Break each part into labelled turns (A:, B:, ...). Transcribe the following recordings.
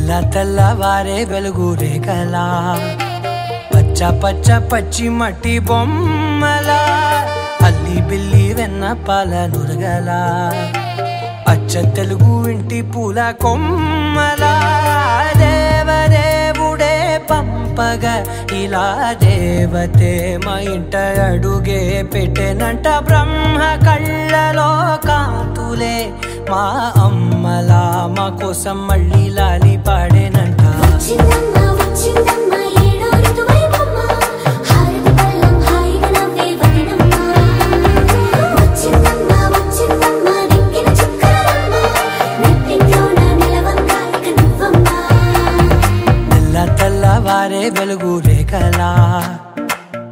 A: తెల్లవారే వెలుగు రేఖలా పచ్చ పచ్చ పచ్చి మట్టి బొమ్మలా అల్లి బిల్లి వెన్న పాల నురగలా అచ్చ తెలుగు ఇంటి పూల కొమ్మలా దేవదేవుడే పంపగా ఇలా దేవతే మా ఇంట అడుగే పెట్టెనంట బ్రహ్మ కళ్ళలో కాంతులే మా అమ్మలా మా కోసం మళ్ళీ లాలి పాడేనంట తెల్లవారే వెలుగు రేఖలా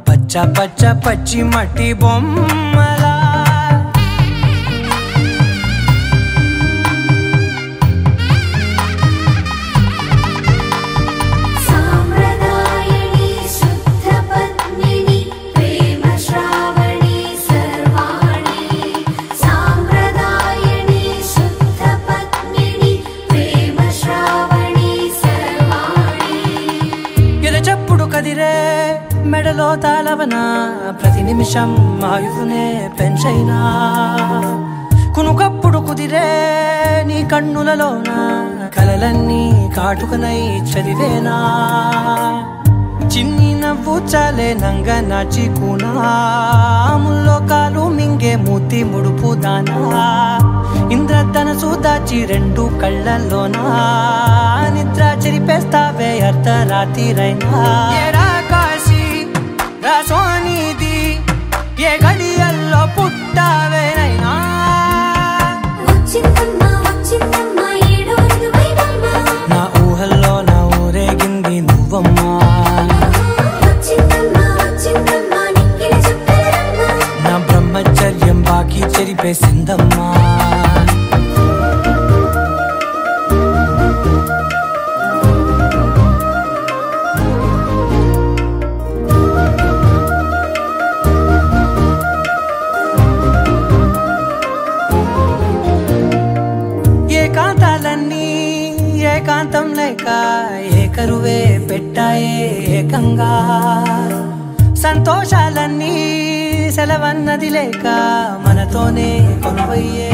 A: పచ్చ పచ్చ పచ్చి మట్టి బొమ్మలా కదిరే మెడలో తాళవన ప్రతి నిమిషం ఆయువునే పెంచైనా కునుకప్పుడు కుదిరే నీ కన్నులలోన కలలన్నీ కాటుకనై చదివేనా చిన్ని నవ్వు చాలే నంగ నాచి కూనాముల్లో కాలు మింగే మూతి ముడుపు దానా ఇంద్రధనసు దాచి రెండు కళ్ళల్లోనా నిద్ర చెరిపేస్తావే అర్ధరాత్రిరైనా కాశీ రాసోనిది ఏ గడియల్లో పుట్టావేనైనా నా ఊహల్లో నా ఊరేగింది నువ్వమ్మా నా బ్రహ్మచర్యం బాకీ చెరిపేసిందమ్మా ఏకాంతాలన్నీ ఏకాంతం లేక ఏకరువే పెట్టాయే ఏకంగా సంతోషాలన్నీ సెలవన్నది లేక మనతోనే కొనువయ్యే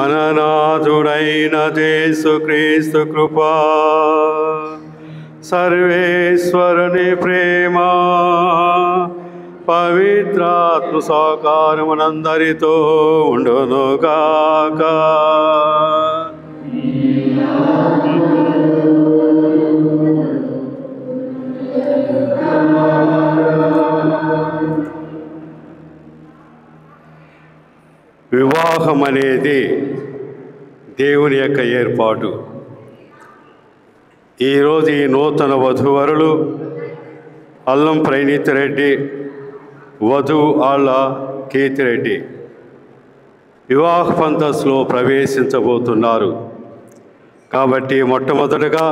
B: మననాథుడైన యేసుక్రీస్తు కృపా, సర్వేశ్వరుని ప్రేమ, పవిత్రాత్మ సహకారమునందరితో ఉండునుగాక. వివాహం అనేది దేవుని యొక్క ఏర్పాటు. ఈరోజు ఈ నూతన వధూవరులు అల్లం ప్రణీతిరెడ్డి, వధువు ఆళ్ళ కీర్తిరెడ్డి వివాహ పంతస్సులో ప్రవేశించబోతున్నారు. కాబట్టి మొట్టమొదటగా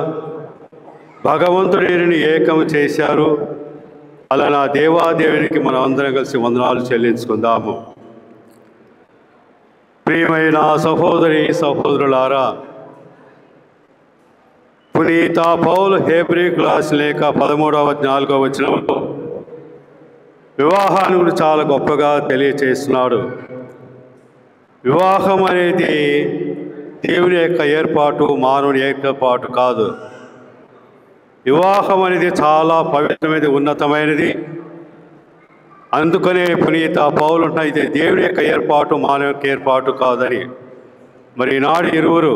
B: భగవంతుడిని ఏకం చేశారు. అలా నా దేవాదేవునికి మనం అందరం కలిసి వందనాలు చెల్లించుకుందాము. ప్రియమైన సహోదరి సహోదరులారా, పునీత పౌలు హెబ్రీ క్లాస్ లేఖ 13వ 4వ వివాహాన్ని గురించి చాలా గొప్పగా తెలియచేస్తున్నాడు. వివాహం అనేది దేవుని యొక్క ఏర్పాటు, మానవుని ఏర్పాటు కాదు. వివాహం అనేది చాలా పవిత్రమైనది, ఉన్నతమైనది. అందుకనే పునీత పౌలు అయితే దేవుని యొక్క ఏర్పాటు, మానవ యొక్క ఏర్పాటు కాదని. మరి ఈనాడు ఇరువురు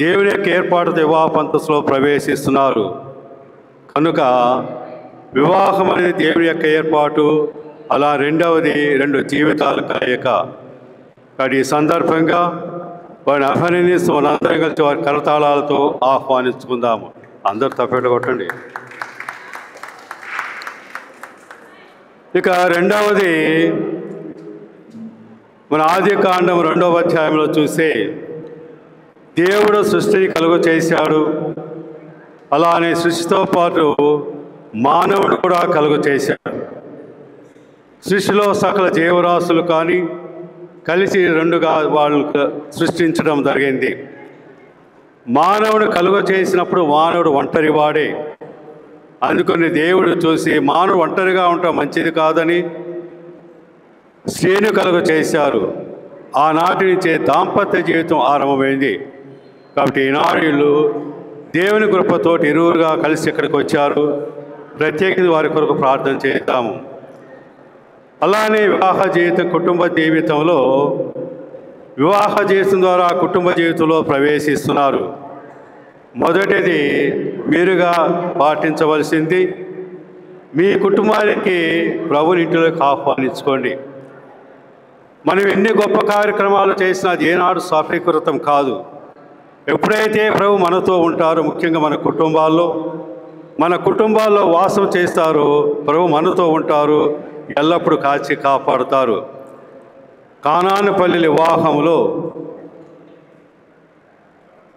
B: దేవుని యొక్క ఏర్పాటుతో వివాహ పంతస్సులో ప్రవేశిస్తున్నారు. కనుక వివాహం అనేది దేవుని యొక్క ఏర్పాటు, అలా రెండవది రెండు జీవితాల కలయిక. కాబట్టి ఈ సందర్భంగా వారిని అభినందిస్తూ మనందరం కలిసి వారి కరతాళాలతో ఆహ్వానించుకుందాము. అందరూ తప్పేట కొట్టండి. ఇక రెండవది మన ఆదికాండం 2వ అధ్యాయంలో చూస్తే దేవుడు సృష్టిని కలుగు చేశాడు. అలానే సృష్టితో పాటు మానవుడు కూడా కలుగు చేశాడు. సృష్టిలో సకల జీవరాశులు కానీ కలిసి రెండుగా వాళ్ళు సృష్టించడం జరిగింది. మానవుడు కలుగు చేసినప్పుడు మానవుడు ఒంటరి వాడే. అందుకని దేవుడు చూసి మానవుడు ఒంటరిగా ఉండటం మంచిది కాదని స్త్రీని కలుగు చేశారు. ఆనాటి నుంచే దాంపత్య జీవితం ఆరంభమైంది. కాబట్టి ఈనాడు వీళ్ళు దేవుని కృపతోటి ఇరువురుగా కలిసి ఇక్కడికి వచ్చారు. ప్రత్యేకించి వారి కొరకు ప్రార్థన చేద్దాము. అలానే వివాహ జీవితం, కుటుంబ జీవితంలో వివాహ జీవితం ద్వారా కుటుంబ జీవితంలో ప్రవేశిస్తున్నారు. మొదటిది మీరుగా పాటించవలసింది, మీ కుటుంబానికి ప్రభుని ఇంటిలోకి ఆహ్వానించుకోండి. మనం ఎన్ని గొప్ప కార్యక్రమాలు చేసినా అది ఏనాడు సఫలీకృతం కాదు. ఎప్పుడైతే ప్రభు మనతో ఉంటారో, ముఖ్యంగా మన కుటుంబాల్లో వాసం చేస్తారో ప్రభు మనతో ఉంటారు, ఎల్లప్పుడూ కాచి కాపాడుతారు. కానానుపల్లి వివాహంలో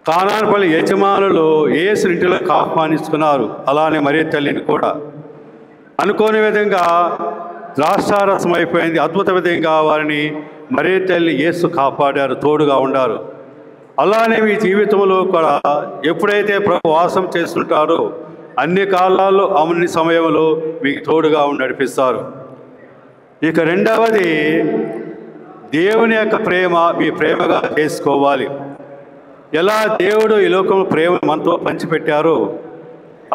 B: కానానుపల్లి యజమానులు యేసు ఇంటిలోకి ఆహ్వానించుకున్నారు. అలానే మరియ తల్లిని కూడా అనుకోని విధంగా ద్రాక్షారసం అయిపోయింది. అద్భుత విధంగా వారిని మరియ తల్లి యేసు కాపాడారు, తోడుగా ఉన్నారు. అలానే మీ జీవితంలో కూడా ఎప్పుడైతే ప్రభు వాసం చేస్తుంటారో అన్ని కాలాల్లో, అన్ని సమయంలో మీకు తోడుగా నడిపిస్తారు. ఇక రెండవది, దేవుని యొక్క ప్రేమ మీ ప్రేమగా చేసుకోవాలి. ఎలా దేవుడు ఈ లోకంలో ప్రేమ మనతో పంచిపెట్టారో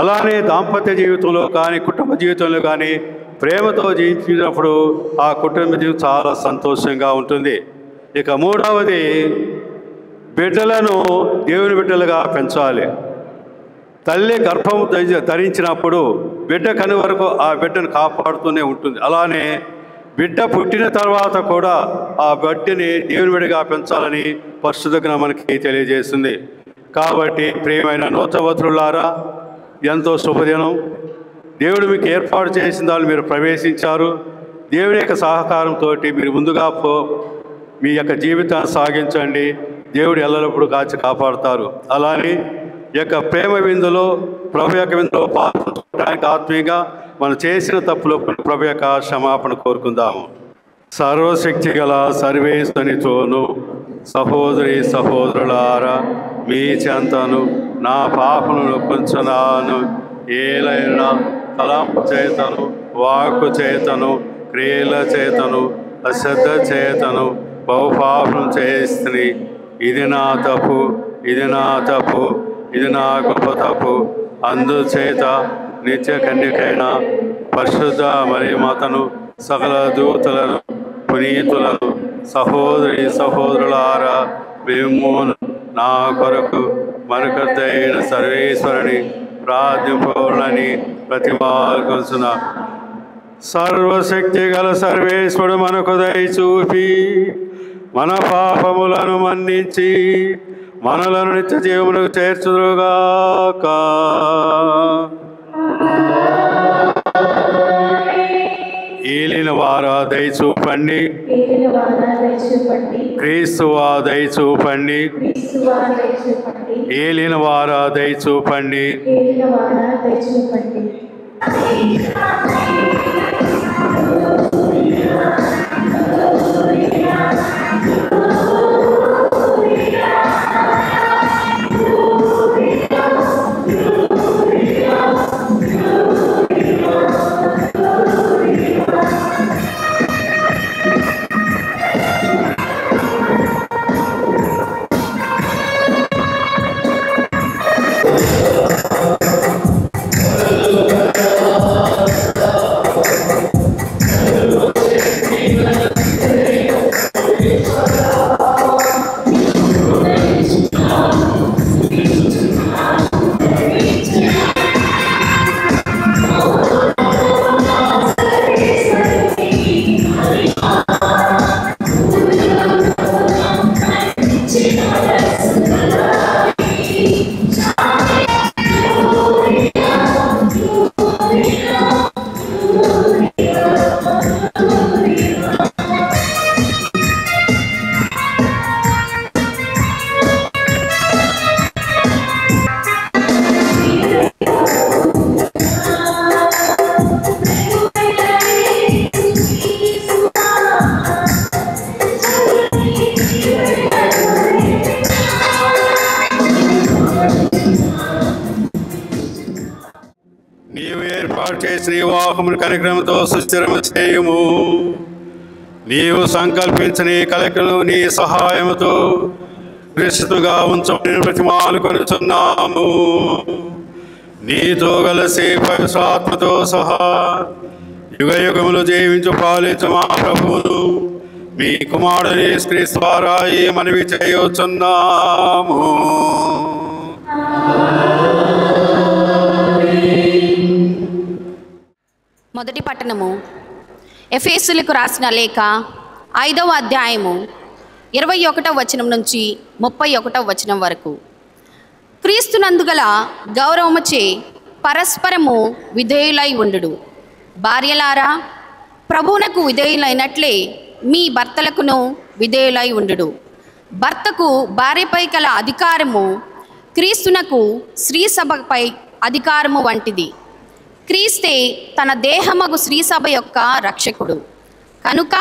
B: అలానే దాంపత్య జీవితంలో కానీ కుటుంబ జీవితంలో కానీ ప్రేమతో జీవించినప్పుడు ఆ కుటుంబ జీవితం చాలా సంతోషంగా ఉంటుంది. ఇక మూడవది, బిడ్డలను దేవుని బిడ్డలుగా పెంచాలి. తల్లి గర్భం ధరించినప్పుడు బిడ్డ కను వరకు ఆ బిడ్డను కాపాడుతూనే ఉంటుంది. అలానే బిడ్డ పుట్టిన తర్వాత కూడా ఆ బిడ్డని దేవుని బిడ్డగా పెంచాలని పరిశుద్ధ మనకి తెలియజేస్తుంది. కాబట్టి ప్రియమైన నూతనవధులారా, ఎంతో శుభదినం. దేవుడు మీకు ఏర్పాటు చేసిన దాన్ని మీరు ప్రవేశించారు. దేవుని యొక్క సహకారంతో మీరు ముందుగా మీ యొక్క జీవితాన్ని సాగించండి. దేవుడు ఎల్లప్పుడూ కాచి కాపాడుతారు. అలానే ఈ యొక్క ప్రేమ విందులో, ప్రభు యొక్క విందులో పాల్గొనడానికి ఆత్మీయంగా మనం చేసిన తప్పులో ప్రభు యొక్క క్షమాపణ కోరుకుందాము. సర్వశక్తి గల సర్వేశ్వనితోను సహోదరి సహోదరులారా, మీ చెంతను నా పాపను కొంచెనాను ఏలైనా తలంపు చేతను, వాక్కు చేతను, క్రియల చేతను, అశ్రద్ధ చేతను, బహుపాపం చేస్తుంది. ఇది నా తప్పు, ఇది నా తప్పు, ఇది నా గొప్ప తప్పు. అందుచేత నిత్య కన్యకైన పరిశుద్ధ మరియమాతను, సకల దూతలను, పునీతులను, సహోదరి సహోదరులారా, మేము నా కొరకు మనకర్తైన సర్వేశ్వరుని ప్రార్థింపని ప్రతిమాల్కొంచున్న. సర్వశక్తి గల సర్వేశ్వరుడు మనకు దయ చూపి మన పాపములను మన్నించి మనలను నిత్య జీవములకు చేర్చుదురుగాక. ఏలిన వారా దయ చూపండి, క్రీస్తువా దయ చూపండి, ఏలిన వారా దయ చూపండి. శ్రీవాహముని కార్యక్రమంతో సుస్థిరము చేయము. నీవు సంకల్పించిన ఈ కలెక్టర్లు నీ సహాయముతో విస్తృతంగా ఉంచమని ప్రతిమాలు కొనుచున్నాము. నీతో కలిసి పవిత్రాత్మతో సహా యుగ యుగములు జీవించు పాలించు మా ప్రభువును మీ కుమారుని క్రీస్తు ద్వారా ఈ మనవి చేయుచున్నాము.
C: మొదటి పట్టణము ఎఫెసీయులకు రాసిన లేఖ 5వ అధ్యాయము 21వ వచనం నుంచి 31వ వచనం వరకు. క్రీస్తునందుగల గౌరవముచే పరస్పరము విధేయులై ఉండుడు. భార్యలారా, ప్రభువునకు విధేయులైనట్లే మీ భర్తలకును విధేయులై ఉండుడు. భర్తకు భార్యపై కల అధికారము క్రీస్తునకు స్త్రీ సభపై అధికారము వంటిది. క్రీస్తే తన దేహమగు శ్రీసభ యొక్క రక్షకుడు. కనుక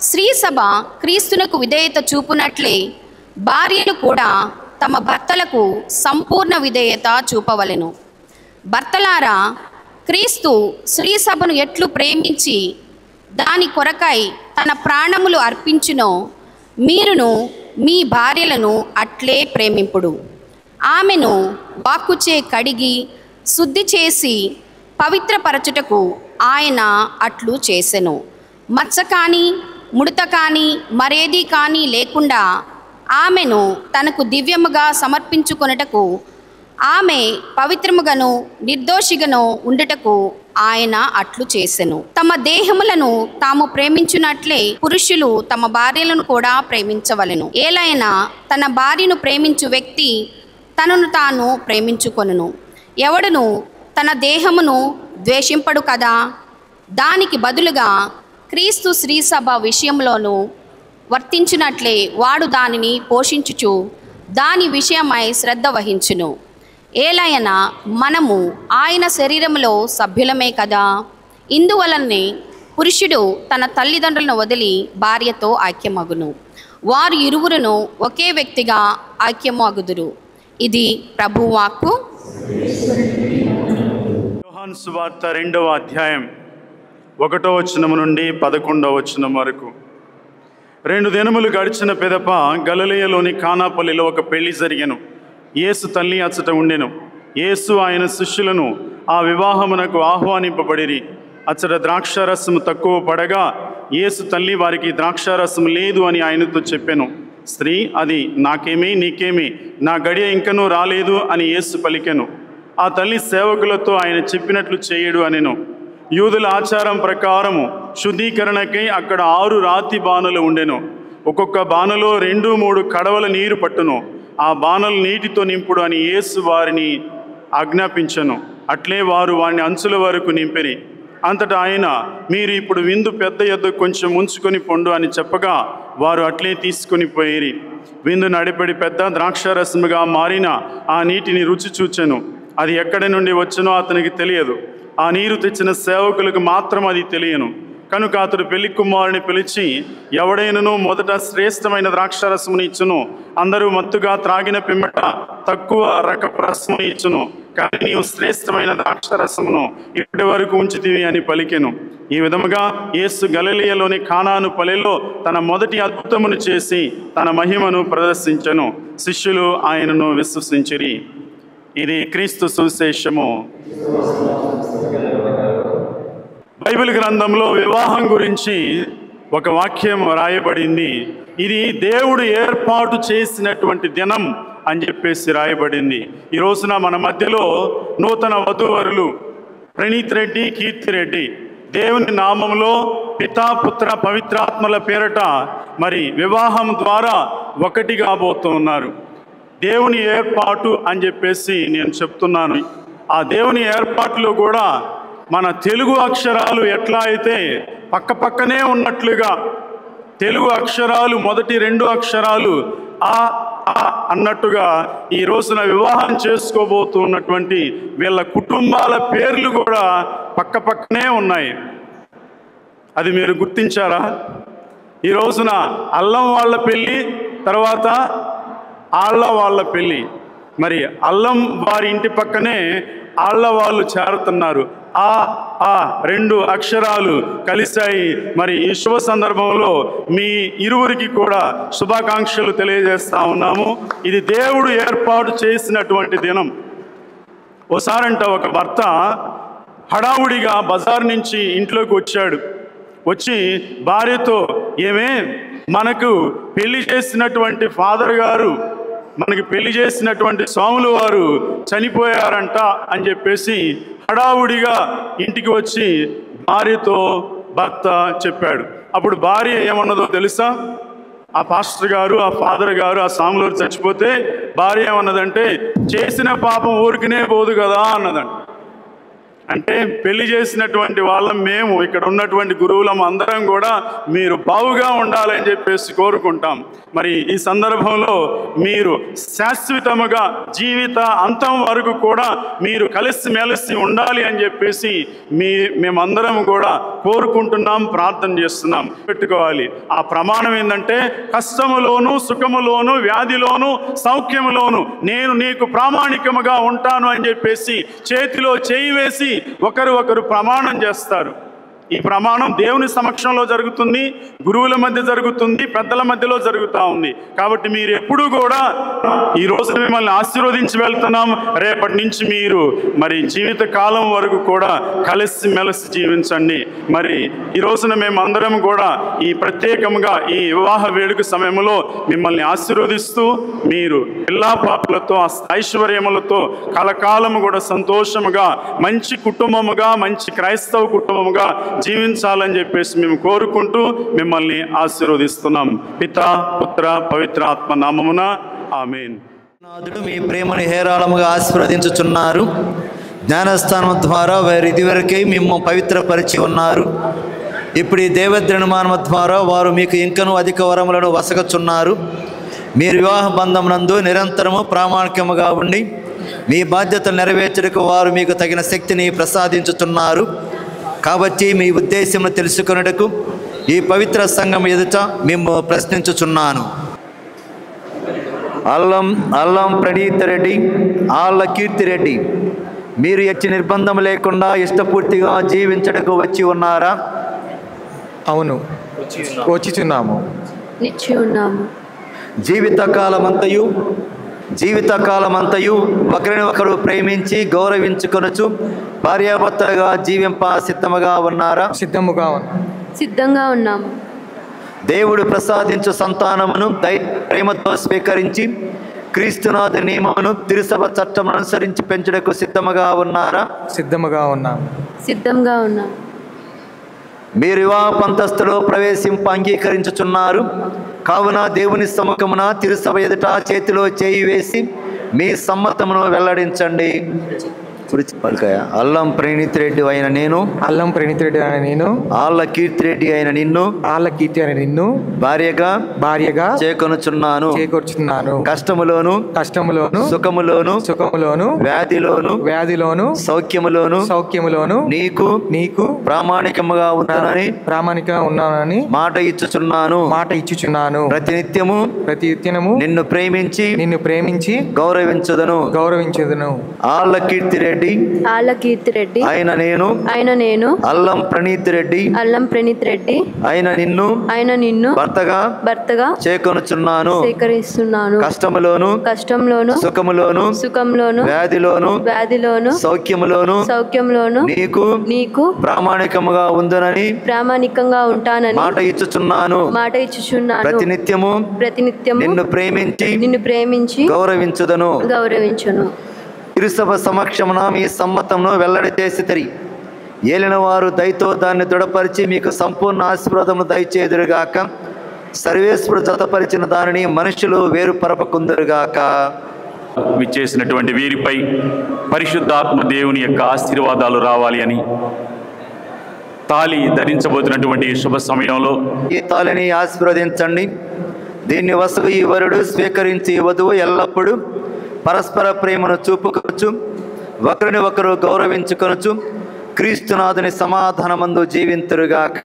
C: శ్రీసభ క్రీస్తునకు విధేయత చూపునట్లే భార్యలు కూడా తమ భర్తలకు సంపూర్ణ విధేయత చూపవలెను. భర్తలారా, క్రీస్తు శ్రీసభను ఎట్లు ప్రేమించి దాని కొరకై తన ప్రాణములు అర్పించునో మీరును మీ భార్యలను అట్లే ప్రేమింపుడు. ఆమెను వాక్కుచే కడిగి శుద్ధి చేసి పవిత్రపరచుటకు ఆయన అట్లు చేసెను. మచ్చ కానీ ముడత కానీ మరేది కానీ లేకుండా ఆమెను తనకు దివ్యముగా సమర్పించుకొనుటకు, ఆమె పవిత్రముగాను నిర్దోషిగాను ఉండుటకు ఆయన అట్లు చేసెను. తమ దేహములను తాము ప్రేమించునట్లే పురుషులు తమ భార్యలను కూడా ప్రేమించవలెను. ఏలైనా తన భార్యను ప్రేమించు వ్యక్తి తనను తాను ప్రేమించుకొనును. ఎవడును తన దేహమును ద్వేషింపడు కదా. దానికి బదులుగా క్రీస్తు శ్రీసభ విషయంలోనూ వర్తించినట్లే వాడు దానిని పోషించుచు దాని విషయమై శ్రద్ధ వహించును. ఏలైనా మనము ఆయన శరీరములో సభ్యులమే కదా. ఇందువలనే పురుషుడు తన తల్లిదండ్రులను వదిలి భార్యతో ఐక్యమగును. వారు ఇరువురును ఒకే వ్యక్తిగా ఐక్యమగుదురు. ఇది ప్రభువాక్కు.
D: యోహాను సువార్త 2వ అధ్యాయం 1వ వచనం నుండి 11వ వచనం వరకు. 2 దినములు గడిచిన పిదప గలిలయలోని కానాపల్లిలో ఒక పెళ్లి జరిగెను. యేసు తల్లి అచ్చట ఉండెను. యేసు ఆయన శిష్యులను ఆ వివాహమునకు ఆహ్వానింపబడిరి. అచ్చట ద్రాక్షారసము తక్కువ పడగా యేసు తల్లి వారికి ద్రాక్షారసము లేదు అని ఆయనతో చెప్పెను. స్త్రీ, అది నాకేమి నీకేమి, నా గడియ ఇంకనూ రాలేదు అని యేసు పలికెను. ఆ తల్లి సేవకులతో ఆయన చెప్పినట్లు చేయడు అనెను. యూదుల ఆచారం ప్రకారము శుద్ధీకరణకై అక్కడ 6 రాతి బాణలు ఉండెను. ఒక్కొక్క బాణలో 2-3 కడవల నీరు పట్టును. ఆ బాణలు నీటితో నింపుడు అని యేసు వారిని ఆజ్ఞాపించెను. అట్లే వారు వారిని అంచుల వరకు నింపిరి. అంతటా ఆయన, మీరు ఇప్పుడు విందు పెద్ద ఎద్దు కొంచెం ఉంచుకొని పొండు అని చెప్పగా వారు అట్లే తీసుకొని పోయిరి. విందు నడిపడి పెద్ద ద్రాక్షారసముగా మారిన ఆ నీటిని రుచి చూచెను. అది ఎక్కడి నుండి వచ్చునో అతనికి తెలియదు. ఆ నీరు తెచ్చిన సేవకులకు మాత్రం అది తెలియను. కనుక అతడు పెళ్లి కుమారుని పిలిచి, ఎవడైనను మొదట శ్రేష్టమైన ద్రాక్షారసముని ఇచ్చును, అందరూ మత్తుగా త్రాగిన పిమ్మట తక్కువ రకపు రసముని ఇచ్చును, కానీ నీవు శ్రేష్టమైన ద్రాక్షారసమును ఇప్పటి వరకు ఉంచితివి అని పలికెను. ఈ విధముగా యేసు గలిలయలోని కానాను పల్లెలో తన మొదటి అద్భుతమును చేసి తన మహిమను ప్రదర్శించెను. శిష్యులు ఆయనను విశ్వసించిరి. ఇది క్రీస్తు సువిశేషము. బైబిల్ గ్రంథంలో వివాహం గురించి ఒక వాక్యం రాయబడింది. ఇది దేవుడు ఏర్పాటు చేసినటువంటి దినం అని చెప్పేసి రాయబడింది. ఈ రోజున మన మధ్యలో నూతన వధూవరులు ప్రణీత్ రెడ్డి, కీర్తి రెడ్డి దేవుని నామంలో పితా, పుత్ర, పవిత్రాత్మల పేరట మరి వివాహం ద్వారా ఒకటి కాబోతున్నారు. దేవుని ఏర్పాటు అని చెప్పేసి నేను చెప్తున్నాను. ఆ దేవుని ఏర్పాటులో కూడా మన తెలుగు అక్షరాలు ఎట్లా అయితే పక్కపక్కనే ఉన్నట్లుగా తెలుగు అక్షరాలు మొదటి 2 అక్షరాలు ఆ అన్నట్టుగా ఈ రోజున వివాహం చేసుకోబోతున్నటువంటి వీళ్ళ కుటుంబాల పేర్లు కూడా పక్కపక్కనే ఉన్నాయి. అది మీరు గుర్తించారా? ఈ రోజున అల్లం వాళ్ళ పెళ్ళి, తర్వాత ఆళ్ళ వాళ్ళ పెళ్ళి. మరి అల్లం వారి ఇంటి పక్కనే ఆళ్ళ వాళ్ళు చేరుతున్నారు. ఆ 2 అక్షరాలు కలిశాయి. మరి ఈ శుభ సందర్భంలో మీ ఇరువురికి కూడా శుభాకాంక్షలు తెలియజేస్తా ఉన్నాము. ఇది దేవుడు ఏర్పాటు చేసినటువంటి దినం. ఓసారంట ఒక భర్త హడావుడిగా బజార్ నుంచి ఇంట్లోకి వచ్చాడు. వచ్చి భార్యతో, ఏమే మనకు పెళ్లి చేసినటువంటి ఫాదర్ గారు, మనకి పెళ్లి చేసినటువంటి స్వాములు వారు చనిపోయారంట అని చెప్పేసి హడావుడిగా ఇంటికి వచ్చి భార్యతో భర్త చెప్పాడు. అప్పుడు భార్య ఏమన్నదో తెలుసా? ఆ పాస్టర్ గారు, ఆ ఫాదర్ గారు, ఆ స్వాములు వారు చచ్చిపోతే భార్య ఏమన్నదంటే, చేసిన పాపం ఊరికినే పోదు కదా అన్నదంట. అంటే పెళ్లి చేసినటువంటి వాళ్ళం మేము, ఇక్కడ ఉన్నటువంటి గురువులం అందరం కూడా మీరు బావుగా ఉండాలని చెప్పేసి కోరుకుంటాం. మరి ఈ సందర్భంలో మీరు శాశ్వతముగా జీవిత అంతం వరకు కూడా మీరు కలిసిమెలిసి ఉండాలి అని చెప్పేసి మేమందరం కూడా కోరుకుంటున్నాం, ప్రార్థన చేస్తున్నాం. పెట్టుకోవాలి. ఆ ప్రమాణం ఏంటంటే, కష్టములోను, సుఖములోను, వ్యాధిలోను, సౌఖ్యములోను నేను నీకు ప్రామాణికముగా ఉంటాను అని చెప్పేసి చేతిలో చేయి వేసి ఒకరు ప్రమాణం చేస్తారు. ఈ ప్రమాణం దేవుని సమక్షంలో జరుగుతుంది, గురువుల మధ్య జరుగుతుంది, పెద్దల మధ్యలో జరుగుతూ ఉంది. కాబట్టి మీరు ఎప్పుడూ కూడా ఈ రోజు మిమ్మల్ని ఆశీర్వదించి వెళ్తున్నాం. రేపటి నుంచి మీరు మరి జీవిత కాలం వరకు కూడా కలిసిమెలిసి జీవించండి. మరి ఈ రోజున మేమందరం కూడా ఈ ప్రత్యేకంగా ఈ వివాహ వేడుక సమయంలో మిమ్మల్ని ఆశీర్వదిస్తూ మీరు పిల్లా పాపలతో ఐశ్వర్యములతో కలకాలము కూడా సంతోషముగా మంచి కుటుంబముగా, మంచి క్రైస్తవ కుటుంబముగా జీవించాలని చెప్పేసి మేము కోరుకుంటూ మిమ్మల్ని ఆశీర్వదిస్తున్నాం. పితా, పుత్ర, పవిత్ర ఆత్మ నామమున ఆమేన్.
E: నాథుడు మీ ప్రేమను హేరాళముగా ఆశీర్వదించుచున్నారు. జ్ఞానస్థానం ద్వారా వారు ఇదివరకే మేము పవిత్రపరిచి ఉన్నారు. ఇప్పుడు ఈ దేవద్రణమానము ద్వారా వారు మీకు ఇంకనూ అధిక వరములను వసగచున్నారు. మీరు వివాహ బంధం నందు నిరంతరము ప్రామాణికముగా ఉండి మీ బాధ్యతలు నెరవేర్చడానికి వారు మీకు తగిన శక్తిని ప్రసాదించుతున్నారు. కాబట్టి మీ ఉద్దేశమును తెలుసుకొనుటకు ఈ పవిత్ర సంఘం ఎదుట మేము ప్రశ్నించుచున్నాను. అల్లం ప్రణీత్ రెడ్డి, ఆళ్ళ కీర్తి రెడ్డి, మీరు ఎట్టి నిర్బంధం లేకుండా ఇష్టపూర్తిగా జీవించడానికి వచ్చి ఉన్నారా?
F: అవును, వచ్చిచున్నాము. నిలిచి ఉన్నాము.
E: జీవితకాలమంతయు ఒకరిని ఒకరు ప్రేమించి గౌరవించుకొనుచు భార్యాభర్తలుగా జీవింప సిద్ధముగా ఉన్నారా?
F: సిద్ధంగా ఉన్నాము.
E: దేవుడు ప్రసాదించు సంతానమును ప్రేమతో స్వీకరించి క్రీస్తునాథ నియమమును తిరుసభ చట్టమును అనుసరించి పెంచుటకు సిద్ధముగా ఉన్నారా?
F: సిద్ధంగా ఉన్నాము.
E: మీరు వివాహ పంతస్థులో ప్రవేశింప అంగీకరించుచున్నారు కావున దేవుని సముఖమున తిరుసభ ఎదుట చేతిలో చేయి వేసి మీ సమ్మతమును వెల్లడించండి. అల్లం ప్రణీత్ రెడ్డి అయిన నేను ఆళ్ళ కీర్తి రెడ్డి అయిన నిన్ను భార్యగా చేకొనుచున్నాను. కష్టములోను సుఖములోను వ్యాధిలోను సౌఖ్యములోను నీకు ప్రామాణికముగా ఉన్నానని మాట ఇచ్చుచున్నాను. ప్రతినిత్యము నిన్ను ప్రేమించి గౌరవించుదను. ఆళ్ళ కీర్తి రెడ్డి ఆయన నేను అల్లం ప్రణీత్ రెడ్డి ఆయన నిన్ను భర్తగా చేకొనుచున్నాను. కష్టములోను సుఖములోను వ్యాధిలోను సౌఖ్యములోను నీకు ప్రామాణికముగా ఉంటానని మాట ఇచ్చుచున్నాను. ప్రతినిత్యము నిన్ను ప్రేమించి గౌరవించుదను. తిరుసభ సమక్షమున మీ సమ్మతమును వెల్లడి చేసితిరి. ఏలిన వారు దయతో దాన్ని దృఢపరిచి మీకు సంపూర్ణ ఆశీర్వాదమును దయచేదురుగాక. సర్వేశ్వరుడు జతపరిచిన దానిని మనుషులు వేరుపరపకుందురుగాక.
D: విచ్చేసినటువంటి వీరిపై పరిశుద్ధాత్మ దేవుని యొక్క ఆశీర్వాదాలు రావాలి అని తాళి ధరించబోతున్నటువంటి శుభ సమయంలో
E: ఈ తాళిని ఆశీర్వదించండి. దీన్ని వసుగు ఈ వరుడు స్వీకరించి వధువు ఎల్లప్పుడూ పరస్పర ప్రేమను చూపుకొచ్చు ఒకరిని ఒకరు గౌరవించుకొనుచు క్రీస్తునాథుని సమాధానమందు జీవింతురుగాక.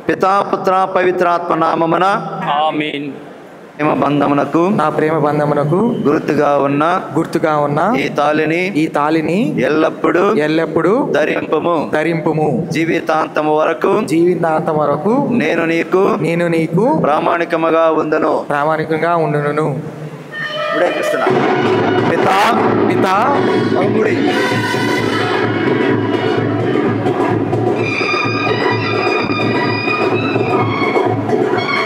E: పితా పుత్ర పవిత్రాత్మ నామమున
G: ఆమేన్.
E: నా ప్రేమ బంధమునకు గుర్తుగా ఉన్న ఈ తాళిని ఎల్లప్పుడూ ధరింపుము. జీవితాంతము వరకు నేను నీకు ప్రామాణికంగా ఉండును. పితా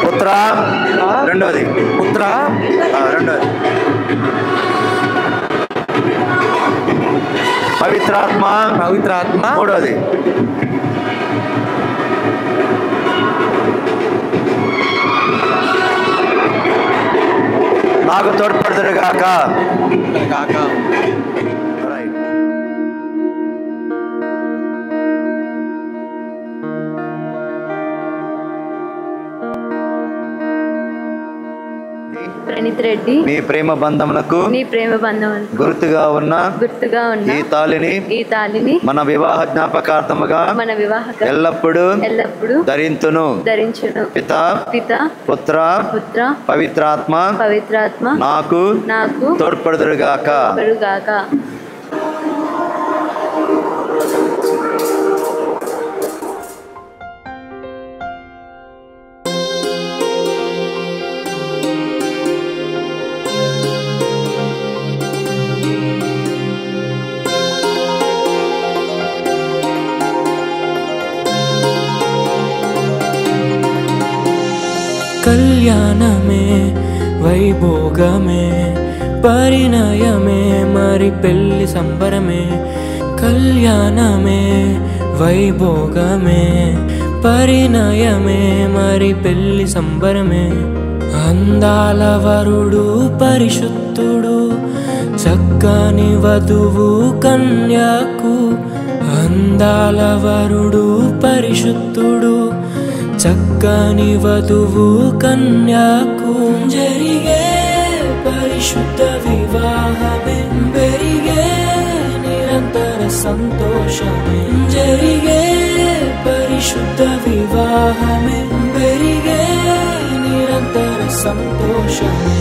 E: పుత్ర రెండోది పవిత్రాత్మ మూడోది. నాకు తోడ్పడుదురుగాక.
F: ప్రణీత్ రెడ్డి
E: మీ ప్రేమ బంధమునకు గుర్తుగా ఉన్న ఈ తాళిని మన వివాహ జ్ఞాపకార్థముగా ఎల్లప్పుడూ ధరించును. పితా పుత్ర పవిత్రాత్మ నాకు తోడ్పడుదురుగాక.
A: కళ్యాణమే వైభోగమే పరిణయమే మరి పెళ్లి సంబరమే. కళ్యాణమే వైభోగమే పరిణయమే మరి పెళ్లి సంబరమే. అందాల వరుడు పరిశుద్ధుడు చక్కని వధువు కన్యాకు. అందాల వరుడు పరిశుద్ధుడు చక్కని వధువు కన్యాకు. జరిగే పరిశుద్ధ వివాహమే పెరిగే నిరంతర సంతోషమే. జరిగే పరిశుద్ధ వివాహమే పెరిగే నిరంతర సంతోషమే.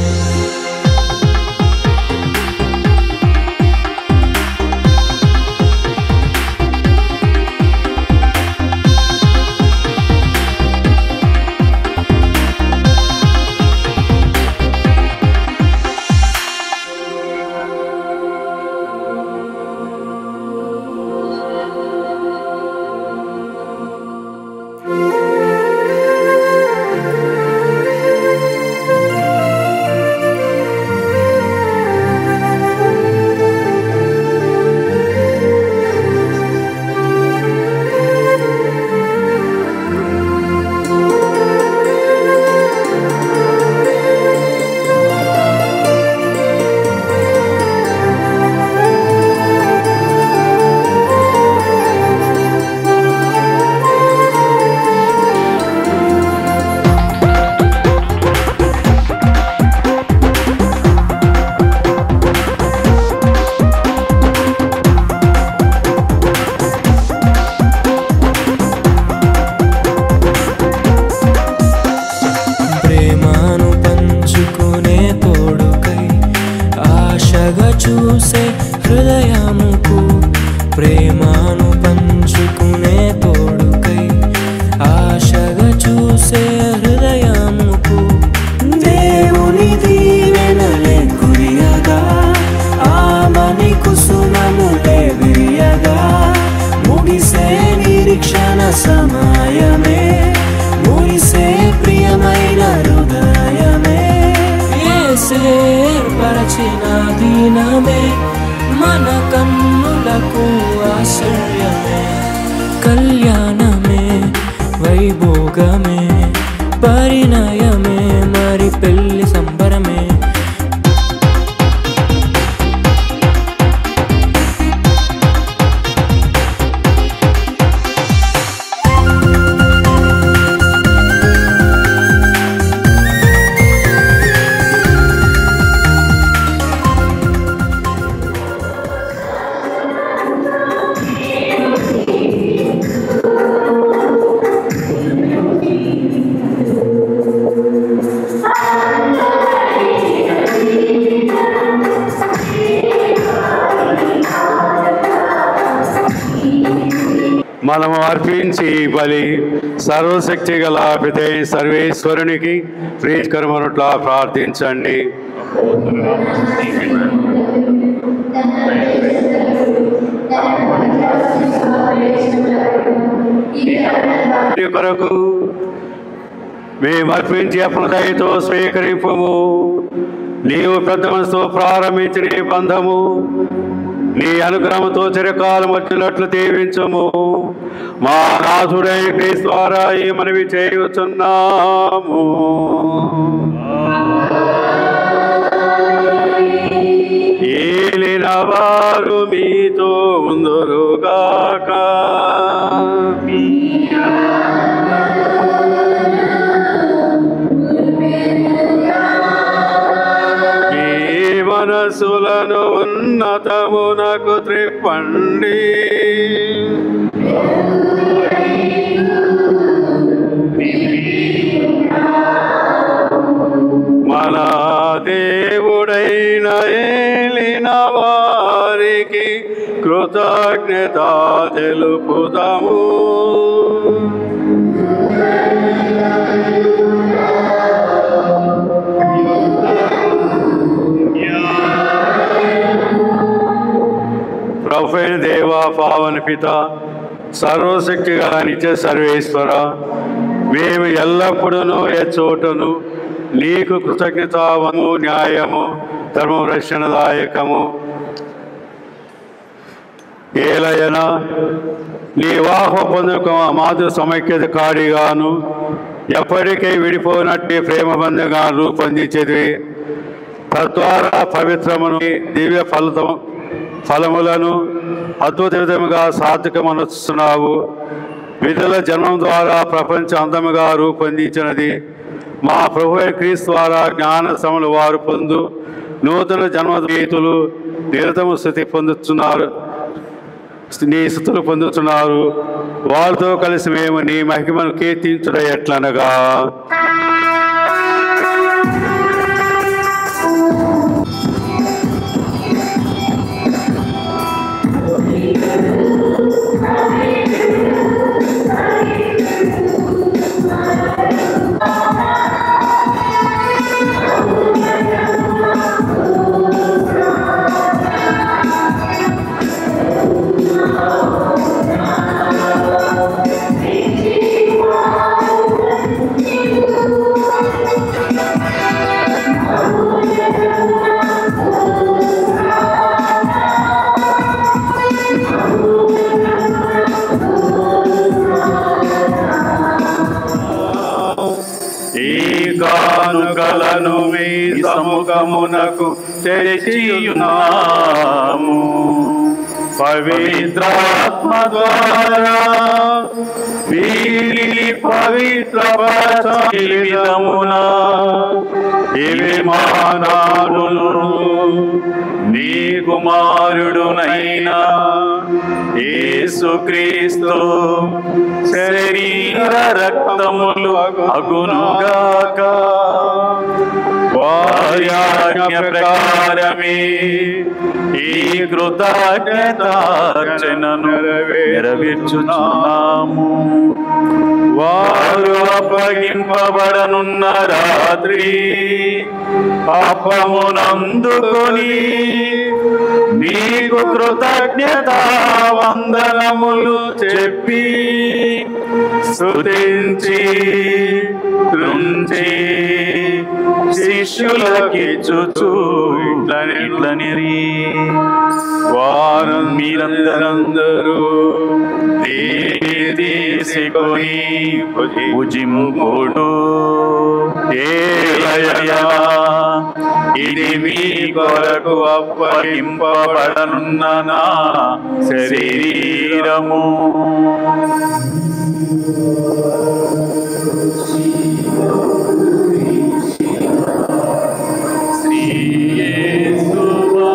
A: ఏసేర్పరచిన దీనమే మన కన్నులకు ఆశ్చర్యమే. కళ్యాణమే వైభోగమే పరిణయమే మరి పెళ్లి సంబరమే.
B: మనము అర్పించి బలి సర్వశక్తి గల పితైన సర్వేశ్వరునికి ప్రీతికరమనుట్లా ప్రార్థించండి. కొరకు మేము అర్పించి అప్రదయతో స్వీకరింపము. నీవు పెద్ద మనసుతో ప్రారంభించిన నీ బంధము నీ అనుగ్రహంతో చిరకాలం వచ్చినట్లు దీవించము. మా నాథుడైన క్రీస్తు ద్వారా ఈ మనవి చేయుచున్నాము. ఏలిన వారు మీతో ఉందురుగాక. మనసులను ఉన్నతమునకు త్రిప్పండి. మన దేవుడైన ఏలిన వారికి కృతజ్ఞత తెలుపుదాము. ప్రభువైన దేవా, పావన పిత, సర్వశక్తి గల నిత్య సర్వేశ్వర, మేము ఎల్లప్పుడూ ఎచ్చోటను నీకు కృతజ్ఞతావము, న్యాయము, ధర్మం, రక్షణదాయకము ఏలయన నీ వాహ పొందుకు మాతృ సమైక్యత కాడిగాను ఎప్పటికీ విడిపోనట్టు ప్రేమ బంధంగా రూపొందించేది. తద్వారా పవిత్రమును దివ్య ఫలములను అద్భుత విధముగా సార్థకమనుస్తున్నావు. విధుల జన్మం ద్వారా ప్రపంచం అందముగా రూపొందించినది. మా ప్రభువైన క్రీస్తు ద్వారా జ్ఞాన సములు వారు పొందు నూతన జన్మగీతులు నిరతము స్థుతి పొందుతున్నారు. నీ స్థుతులు పొందుతున్నారు. వారితో కలిసి మేము నీ మహిమను కీర్తించుట ఎట్లనగా కానుకలను మీ సముఖమునకు తెరిచియున్నాము. పవిత్రాత్మ ద్వారా వీరిని పవిత్రపరచమున ఇవి మానవులు నీ కుమారుడునైనా యేసుక్రీస్తు శరీర రక్తములు అగునుగాక. వారి ఆజ్ఞ ప్రకారమే ఈ కృతజ్ఞతార్చనను నెరవేర్చుచున్నాము. వారు అప్పగింపబడనున్న రాత్రి పాపమునందుకొని నీకు కృతజ్ఞతా వందనములు చెప్పి స్తుతించి త్రుంచి
D: శిష్యులకిచ్చుచు ఇట్లనిరి, వారు మీరందరూ తీసుకొని భుజింపుడు, ఏలయనా ఇది మీ కొరకు అప్పగింపబడనున్న నా శరీరము. శ్రీ యేసువా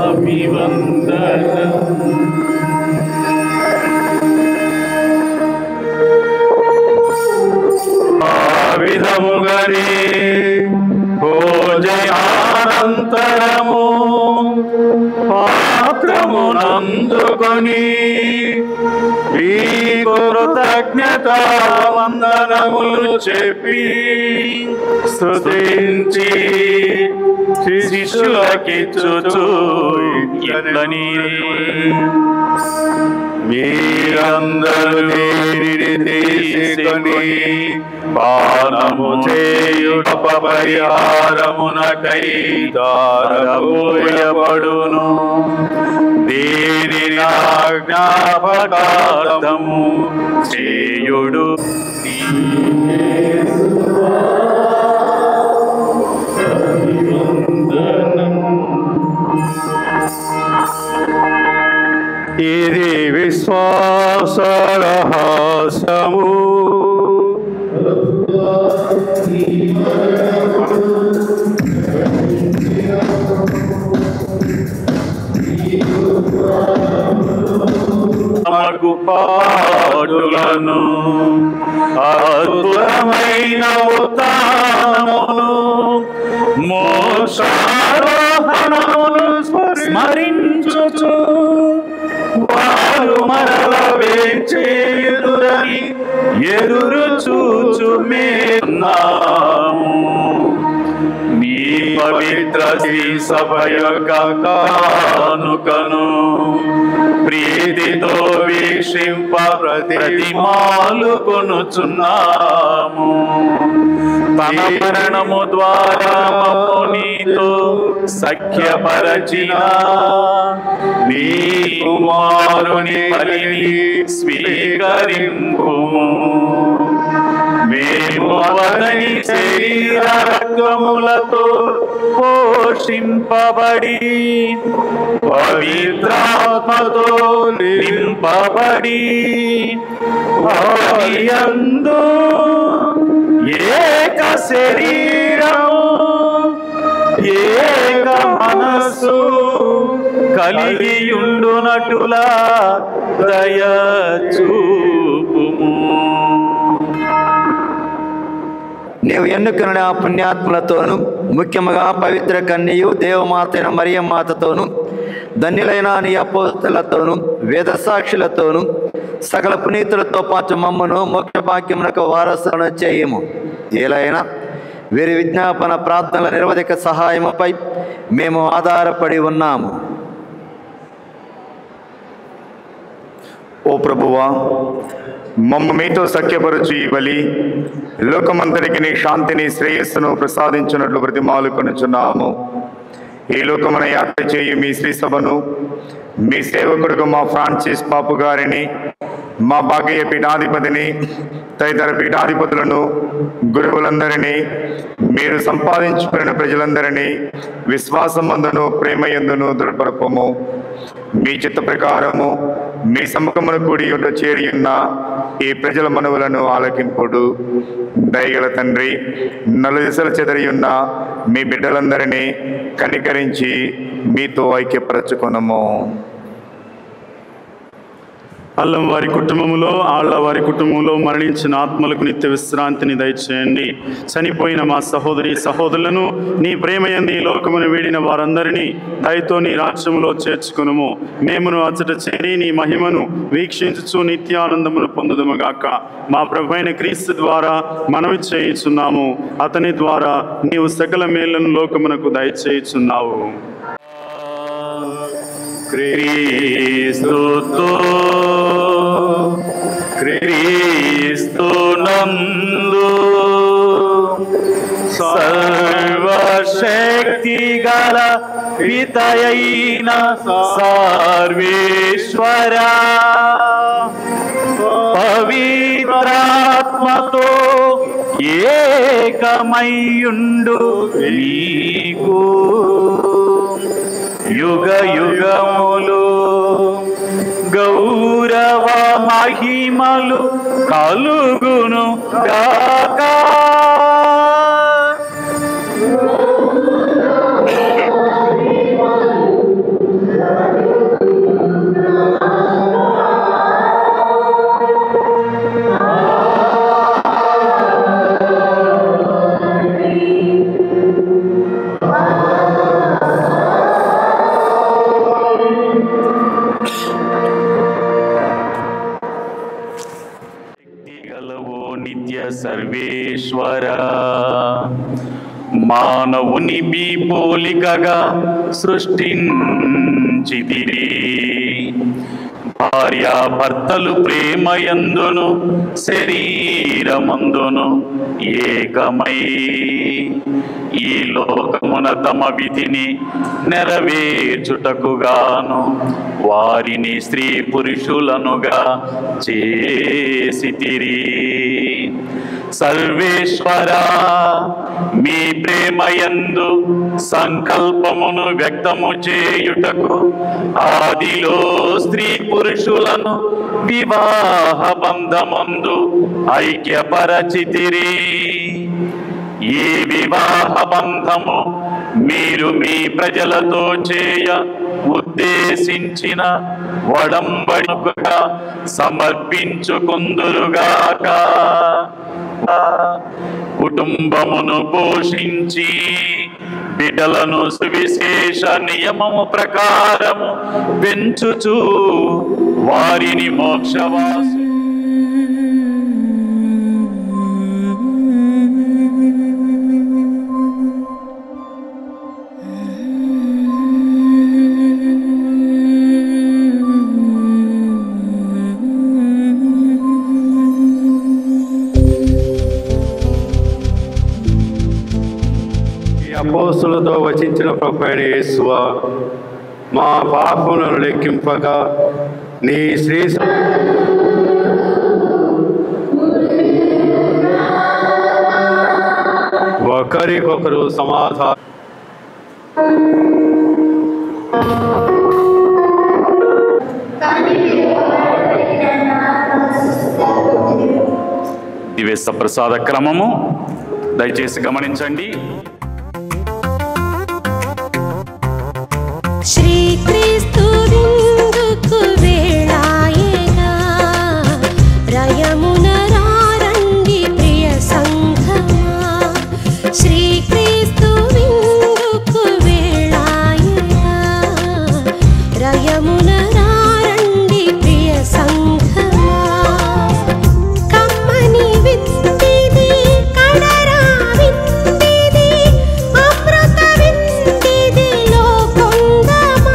D: అభివందనం. విధముగనే భోజనానంతరము పాత్రమునందుకొని ఈ కృతజ్ఞత వందనములు చెప్పి స్తుతించి శిష్యులకిచ్చుచు ఇట్లని, మీరందరూ తీసుకొని పానము చేయుట పరిహారమునకై దారబోయబడును. దీనిని జ్ఞాపకార్థము చేయుడు.
B: ఇది విశ్వాస రహస్యము.
D: తమకు పాటులను అద్భుతమైన ఉత్థానమును మోక్షారోహణమును స్మరించుచు వారు మరల వేచేయుదురని ఎదురు చూచు మేన్నాము. నీ పవిత్ర సభ యొక్క కానుకను ప్రీతితో వీక్షింప ప్రతిమాలు కొనుచున్నాము. తన మరణము ద్వారా నీతో సఖ్యపరచిన నీ కుమారుని బలిని స్వీకరింపు. మేము అవని శరీర రక్తములతో పోషింపబడి పవిత్రాత్మతో నింపబడి యందు ఏక శరీరము ఏక మనస్సు కలిగియుండునటులా దయచూపుము.
E: నీవు ఎన్నుకున్న ఆ పుణ్యాత్ములతోనూ ముఖ్యముగా పవిత్ర కన్యయు దేవమాతైన మరియమ్మాతతోనూ ధన్యులైన నీ అపోస్తలతోనూ వేద సాక్షులతోనూ సకల పునీతులతో పాటు మమ్మను మోక్ష భాగ్యమునకు వారసులను చేయము. ఏలైనా వీరి విజ్ఞాపన ప్రార్థనల నిరవధిక సహాయముపై మేము ఆధారపడి ఉన్నాము.
G: ఓ ప్రభువా, మమ్మ మీతో సఖ్యపరచు ఈ బలి లోకమంతరికి నీ శాంతిని శ్రేయస్సును ప్రసాదించినట్లు బ్రతిమాలుకొనుచున్నాము. ఈ లోకమున యాత్ర చేయు మీ శ్రీ సభను, మీ సేవకుడుకు మా ఫ్రాన్సిస్ పాపు గారిని, మా భాగ్య పీఠాధిపతిని, తదితర పీఠాధిపతులను, గురువులందరినీ, మీరు సంపాదించుకున్న ప్రజలందరినీ విశ్వాసమందును ప్రేమయందును దృఢపరపము. మీ చిత్త ప్రకారము మీ సముఖమును కూడి చేరి ఉన్న ఈ ప్రజల మనవులను ఆలకింపుడు. దయగల తండ్రి, నలుదిశల చెదరి ఉన్న మీ బిడ్డలందరినీ కనికరించి మీతో ఐక్యపరచుకొనము.
D: అల్లం వారి కుటుంబంలో ఆళ్ళ వారి కుటుంబంలో మరణించిన ఆత్మలకు నిత్య విశ్రాంతిని దయచేయండి. చనిపోయిన మా సహోదరి సహోదరులను నీ ప్రేమయందు ఈ లోకమును వీడిన వారందరినీ దయతో నీ రాజ్యములో చేర్చుకునుము. మేమును అచ్చట చేరి నీ మహిమను వీక్షించుచు నిత్యానందమును పొందుదుముగాక. మా ప్రభువైన క్రీస్తు ద్వారా మనవి చేయుచున్నాము. అతని ద్వారా నీవు సకల మేళ్లను లోకమునకు దయచేయుచున్నావు. క్రీస్తుతో క్రీస్తునందు సర్వశక్తి గల పితయైన సర్వేశ్వర పవిత్రాత్మతో ఏకమయ్యుండు నీకు యుగ యుగములు గౌరవ మహిమలు కలుగును గాక. సర్వేశ్వర మానవుని మీ పోలికగా సృష్టించితిరి. భార్యాభర్తలు ప్రేమయందును శరీరమందును ఏకమై ఈ లోకమున తమ విధిని నెరవేర్చుటకుగాను వారిని స్త్రీ పురుషులనుగా చేసితిరి. సర్వేశ్వర మీ ప్రేమయందు సంకల్పమును వ్యక్తము చేయుటకు ఆదిలో స్త్రీ పురుషులను వివాహ బంధమందు ఐక్యపరచితిరి. ఈ వివాహ బంధము మీరు మీ ప్రజలతో చేయ ఉద్దేశించిన వడంబడిగా సమర్పించుకుందురుగాక. కుటుంబమును పోషించి బిడ్డలను సువిశేష నియమము ప్రకారము పెంచుచు వారిని మోక్షవాసు
B: అపోస్తులతో వచించిన ప్రభువైన యేసువా, మా పాపములను లెక్కింపగా నీ శ్రీ ఒకరికొకరు సమాధానం
D: దివ్య ప్రసాద క్రమము దయచేసి గమనించండి.
H: శ్రీక్రీస్తు విందుకు వేళాయేగా రయమున రండి ప్రియ సంఘమా. శ్రీక్రీస్తు విందుకు వేళాయేగా రయమున రండి ప్రియ సంఘమా. కమ్మని విందిది కడరా విందిది అమృత విందిది లోకొందమా.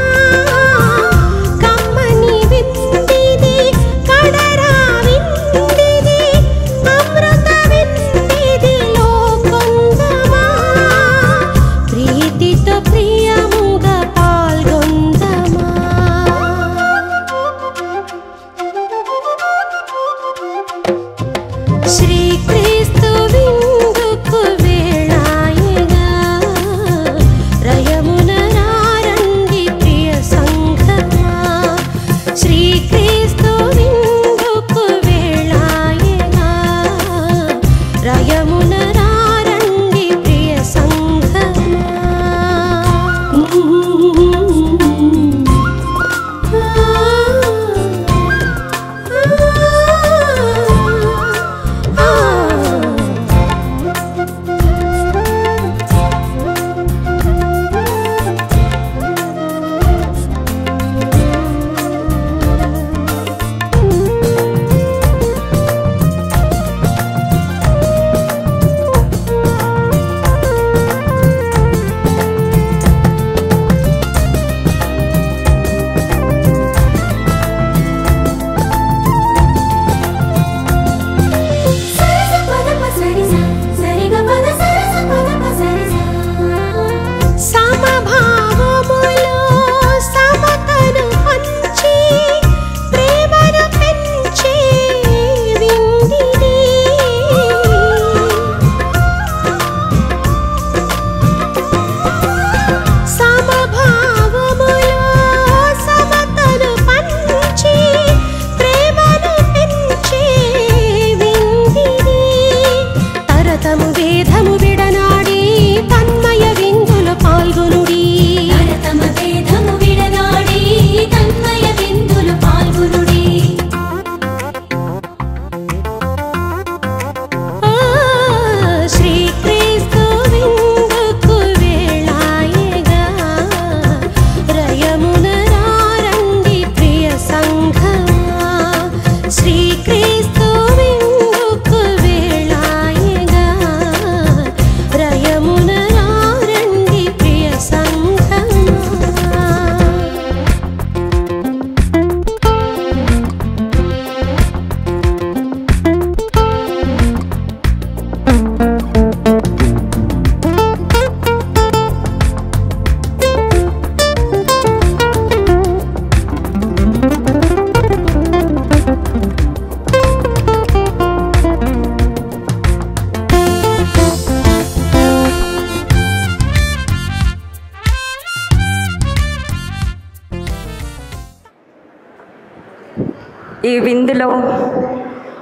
I: ఈ విందులో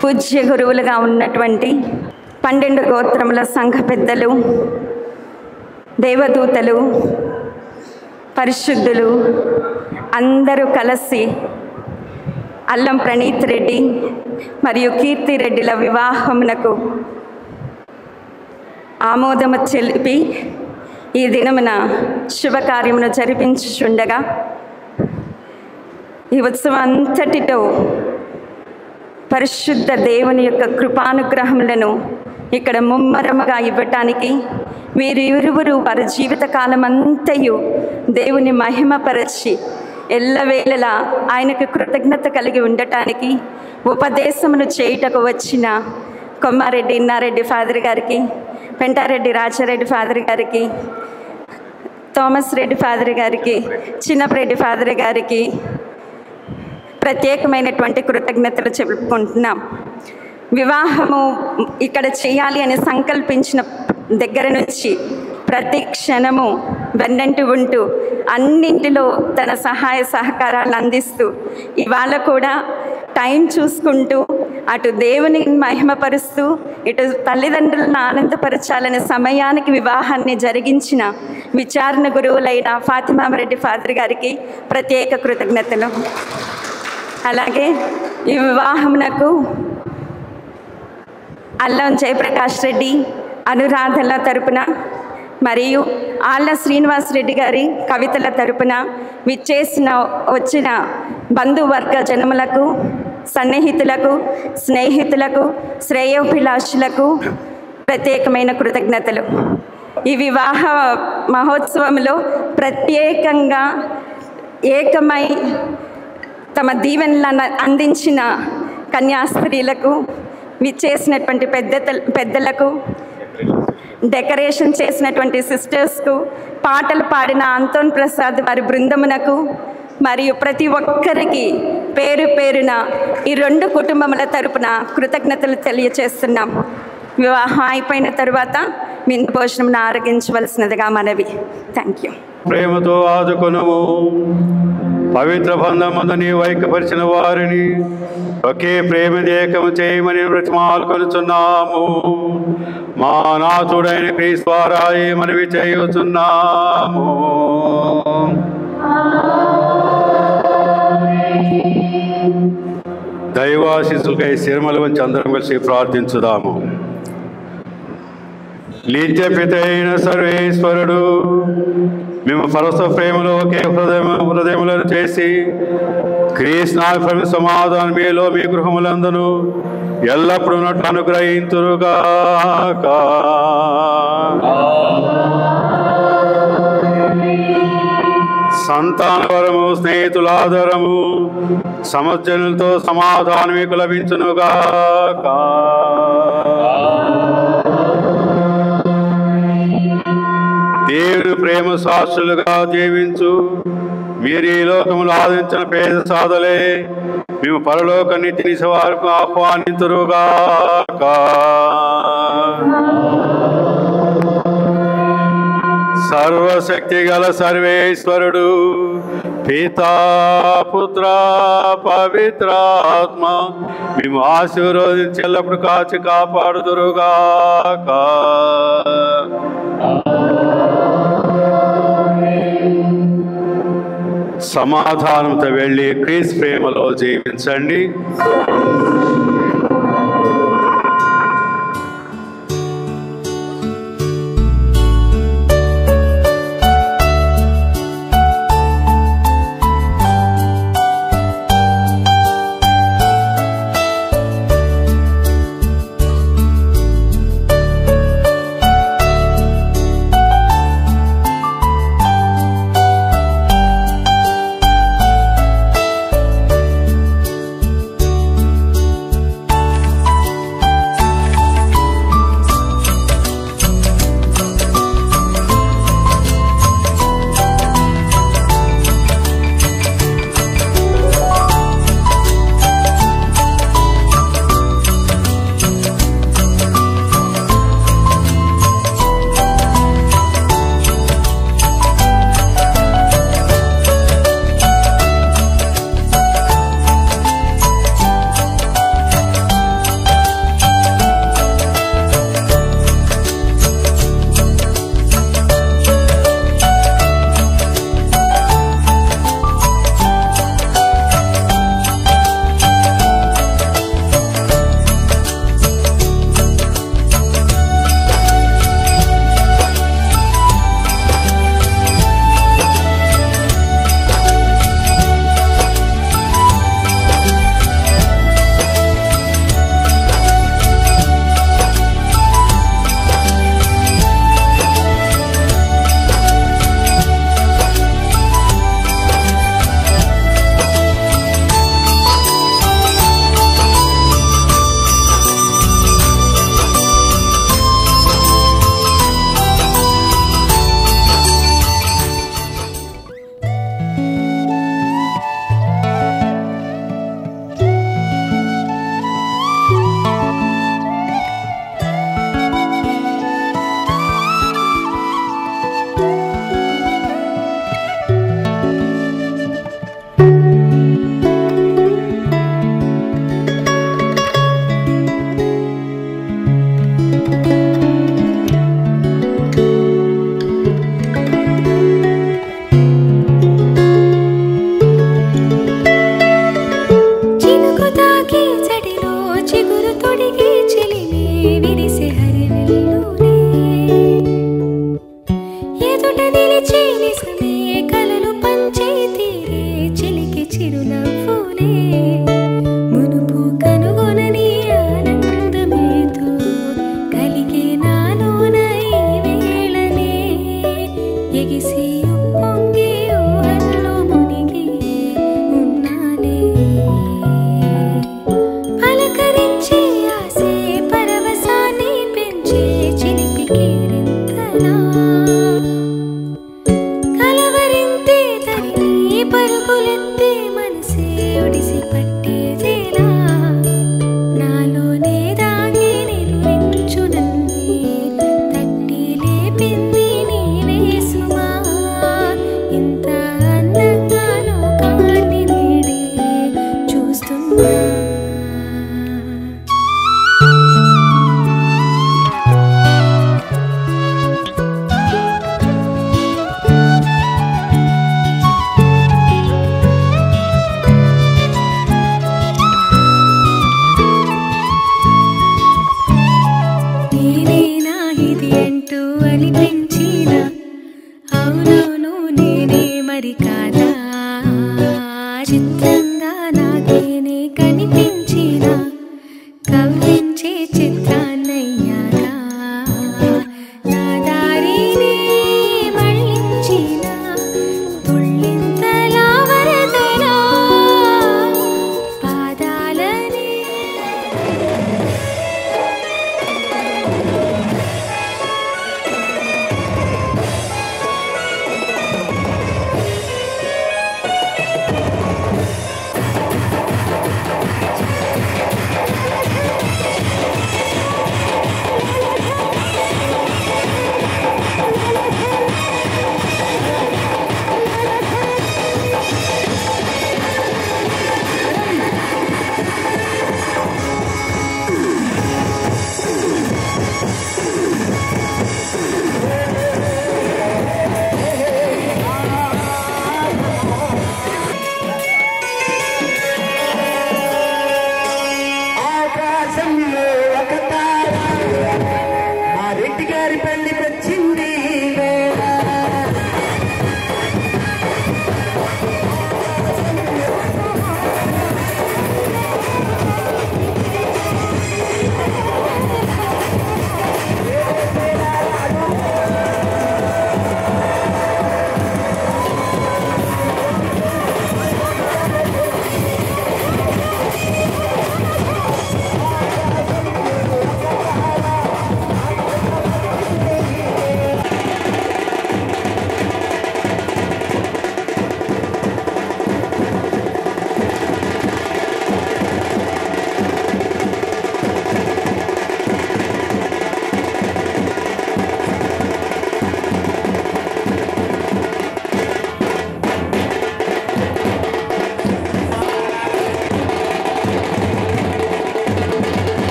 I: పూజ్య గురువులుగా ఉన్నటువంటి 12 గోత్రముల సంఘ పెద్దలు, దేవదూతలు, పరిశుద్ధులు అందరూ కలిసి అల్లం ప్రణీత్ రెడ్డి మరియు కీర్తి రెడ్డిల వివాహమునకు ఆమోదము తెలిపి ఈ దినమున శుభకార్యమును జరిపించుచుండగా ఈ ఉత్సవం అంతటితో పరిశుద్ధ దేవుని యొక్క కృపానుగ్రహములను ఇక్కడ ముమ్మరముగా ఇవ్వటానికి వీరు ఇరువురు వారి జీవితకాలం అంతయు దేవుని మహిమపరచి ఎల్లవేళలా ఆయనకు కృతజ్ఞత కలిగి ఉండటానికి ఉపదేశమును చేయుటకు వచ్చిన కొమ్మారెడ్డి ఇన్నారెడ్డి ఫాదర్ గారికి, పెంటారెడ్డి రాజారెడ్డి ఫాదర్ గారికి, థామస్ రెడ్డి ఫాదర్ గారికి, చిన్నపరెడ్డి ఫాదర్ గారికి ప్రత్యేకమైనటువంటి కృతజ్ఞతలు చెప్పుకుంటున్నాం. వివాహము ఇక్కడ చేయాలి అని సంకల్పించిన దగ్గర నుంచి ప్రతి క్షణము వెన్నంటి ఉంటూ అన్నింటిలో తన సహాయ సహకారాలు అందిస్తూ ఇవాళ కూడా టైం చూసుకుంటూ అటు దేవుని మహిమపరుస్తూ ఇటు తల్లిదండ్రులను ఆనందపరచాలనే సమయానికి వివాహాన్ని జరిగించిన విచారణ గురువులైన ఫాతిమారెడ్డి ఫాదర్ గారికి ప్రత్యేక కృతజ్ఞతలు. అలాగే ఈ వివాహమునకు అల్లం జయప్రకాష్ రెడ్డి అనురాధల తరపున మరియు ఆళ్ళ శ్రీనివాస్ రెడ్డి గారి కవితల తరపున వచ్చిన బంధువర్గ జనములకు, సన్నిహితులకు, స్నేహితులకు, శ్రేయోభిలాషులకు ప్రత్యేకమైన కృతజ్ఞతలు. ఈ వివాహ మహోత్సవంలో ప్రత్యేకంగా ఏకమై తమ దీవెనలను అందించిన కన్యాస్త్రీలకు, విచ్చేసినటువంటి పెద్దలకు, డెకరేషన్ చేసినటువంటి సిస్టర్స్కు, పాటలు పాడిన అంతోన్ ప్రసాద్ వారి బృందమునకు మరియు ప్రతి ఒక్కరికి పేరు పేరున ఈ 2 కుటుంబముల తరపున కృతజ్ఞతలు తెలియచేస్తున్నాం. వివాహం అయిపోయిన తరువాత విందు భోజనం ఆరగించవలసినదిగా మనవి. Thank you.
B: ప్రేమతో ఆదుకొనుము. పవిత్ర బంధముందు నీవు ఐక్యపరిచిన వారిని ఒకే ప్రేమ ఏకము చేయమని బ్రతిమాలుకొనుచున్నాము. మా నాథుడైన క్రీస్తు ద్వారా మనవి చేయుచున్నాము. దైవాశీస్సులకై శిరమల వంచి అందరం కలిసి ప్రార్థించుదాము. నిత్య పిత అయిన సర్వేశ్వరుడు మేము పరస్పర ప్రేమలో ఒకే హృదయములను చేసి క్రీస్తు సమాధానం మీలో మీ గృహములందును ఎల్లప్పుడూ ఉన్నట్లు అనుగ్రహింతురుగాక. సంతానవరము, స్నేహితులాదరము, సమజనులతో సమాధానం మీకు లభించునుగాక. దేవుని ప్రేమ సాక్షులుగా జీవించు మీరు ఈ లోకములు ఆదరించిన పేద సాధలే మేము పరలోక నిత్య వారికి ఆహ్వానితురుగాక. సర్వశక్తి గల సర్వేశ్వరుడు పితా పుత్ర పవిత్రాత్మ మేము ఆశీర్వదించి ఎల్లప్పుడు కాచి కాపాడుదురుగాక. సమాధానంతో వెళ్ళి క్రీస్తు ప్రేమలో జీవించండి.
H: నిలిచే నిజమే కలలు పంచే తీరే చిలికి చిరునవ్వులే మునుపు కనుగొనని ఆనందమేతో కలిగే నాలోన ఈ వేళనే ఎగిసి ఉప్పొంగి ఊహల్లో మునిగి ఉన్నాలే పలకరించే ఆసే పరవశాన్ని పెంచే చిలిపి కేరింతలా కలవరింతే తరిమి పరుగులెత్తే మనసే ఒడిసి పట్టేదేలా నాలోనే దాగి నిలువించు నన్నే తట్టి లేపింది నీవే సుమా ఇంత అందంగా లోకాన్ని నేడే చూస్తున్నా నేనేనా ఇది అంటూ అనిపించిన అవునవును నేనే మరి కాదా చిత్రంగా నాకేనే కనిపించిన కవ్వించే చిత్రాన్నయ్యాగా నా దారినే మళ్ళించిన తుళ్ళింతలా వరదలా పాదాలనే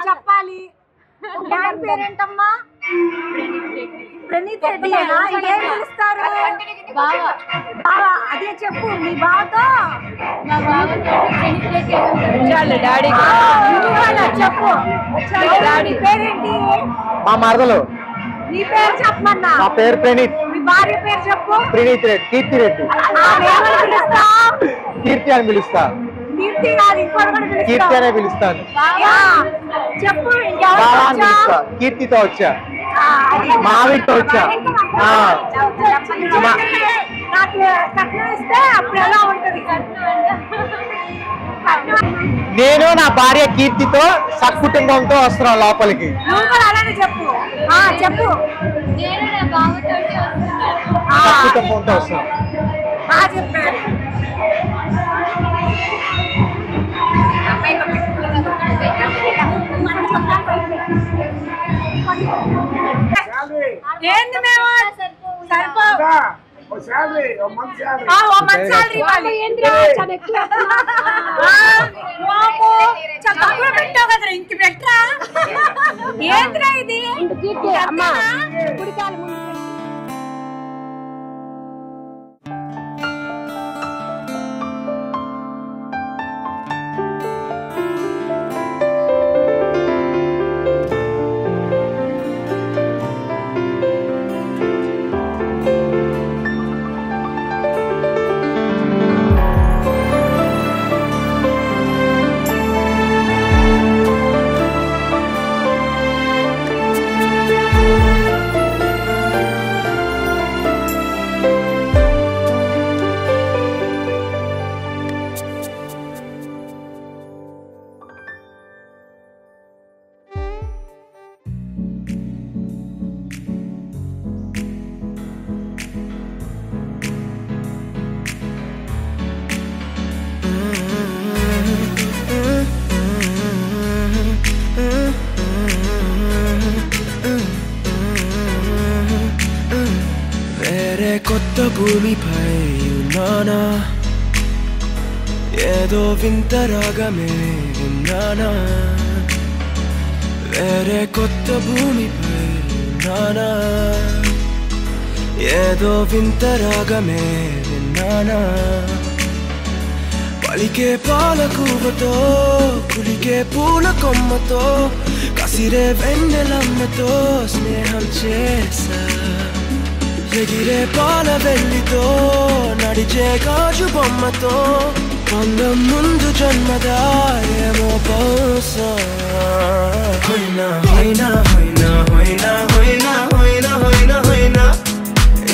J: చెప్పాలి. డాడీ పేరేంటమ్మా? ప్రణీత్ రెడ్డి. ఏం పిలుస్తారు? బావా. అదే చెప్పు నీ బావతో.
F: డాడీ
J: చెప్పు. డాడీ పేరేంటి?
K: మా మరదలు.
J: నీ పేరు చెప్పమన్నా.
K: నా పేరు ప్రణీత్.
J: మీ భార్య పేరు చెప్పు.
K: ప్రణీత్ రెడ్డి. కీర్తి రెడ్డి. కీర్తి అని పిలుస్తా.
J: కీర్తి కాదు, ఇంకోటి కూడా పిలుస్తా.
K: కీర్తి అనే పిలుస్తాను.
J: చెప్పు.
K: పిలుస్తా. కీర్తితో వచ్చా. మావిడితో వచ్చా.
J: కట్నం ఇస్తే అప్పుడు ఎలా ఉంటుంది?
K: నేను నా భార్య కీర్తితో సకుటుంబంతో వస్తున్నాం లోపలికి.
J: నువ్వు కూడా అలానే చెప్పు. చెప్పు.
K: సకుటుంబంతో వస్తున్నాం.
J: చెప్పారు. ఏంది మేము పెట్టావు కదా ఇంక పెట్టరా? ఏంద్రా ఇది? అమ్మా కుడికాలు ముందు.
A: కొత్త భూమిపై ఉన్నానా, ఏదో వింత రాగమే విన్నానా. వేరే కొత్త భూమిపై ఉన్నానా, ఏదో వింత రాగమే విన్నానా. పలికే పాలకూవతో, కులికే పూల కొమ్మతో, కసిరే వెన్నెలమ్మతో స్నేహం చేసా. ఎగిరే పాల వెల్లితో, నడిచే గాజు బొమ్మతో, అందం ముందు జన్మదా ఏమో బహుశా. హోయినా హోయినా హోయినా హోయినా హోయినా హోయినా హోయినా హోయినా,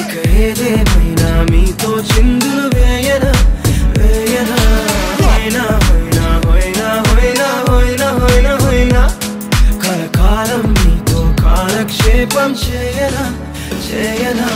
A: ఇక ఏదేమైనా మీతో చిందులు వేయనా వేయనా. హోయినా హోయినా హోయినా హోయినా హోయినా హోయినా హోయినా, కలకాలం మీతో కాలక్షేపం చేయనా చేయనా.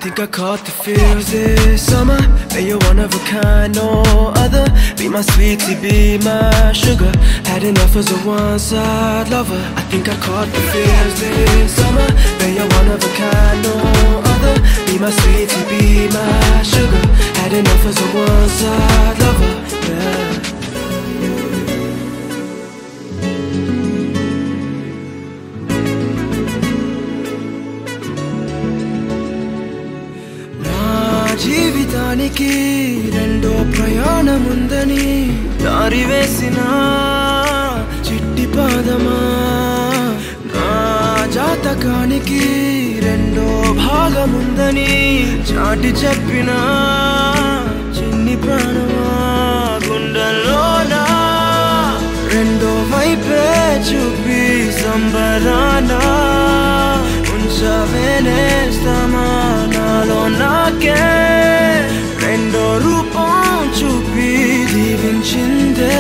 A: Think I caught the feels this summer, and you're one of a kind, no other. Be my sweetie, be my sugar. Had enough as a one-side lover. I think I caught the feels this summer, and you're one of a kind, no other. Be my sweetie, be my sugar. Had enough as a one-side lover. Yeah. జీవితానికి రెండో ప్రయాణముందని దారి వేసిన చిట్టి పాదమా, నా జాతకానికి రెండో భాగముందని చాటి చెప్పిన చిన్ని ప్రాణమా. గుండెల్లోనా రెండో వైపే చూపి సంబరానా ఉంచవేనేస్తామా. నాలో నాకే రెండో రూపం చూపి దీవించిందే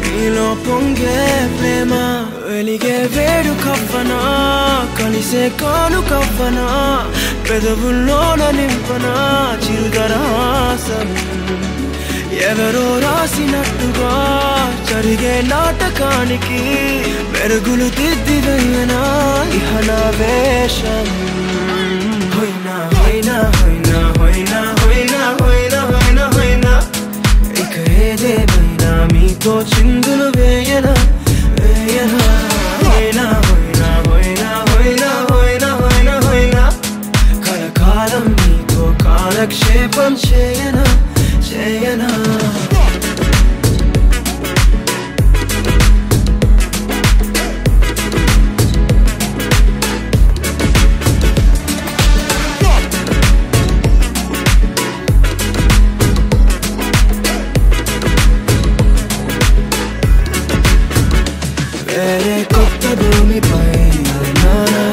A: నీలో పొంగే ప్రేమ. వెలిగే వేడు కవ్వనా, కలిసే కాను కవ్వనా, పెదవుల్లోన నింపనా చిరుదరాసం. ఎవరో రాసినట్టుగా జరిగే నాటకానికి మెరుగులు దిద్దివయ్యనా ఇహ నా వేషం హోయినా హోయినా హోయినా హోయినా హోయినా హోయినా హోయినా హోయినా ఇక ఏదేమైనా మీతో చిందులు వేయనా వేయనా హోయినా హోయినా హోయినా హోయినా హోయినా హోయినా హోయినా కలకాలం మీతో కాలక్షేపం చేయనా చేయనా వేరే కొత్త భూమిపై నానా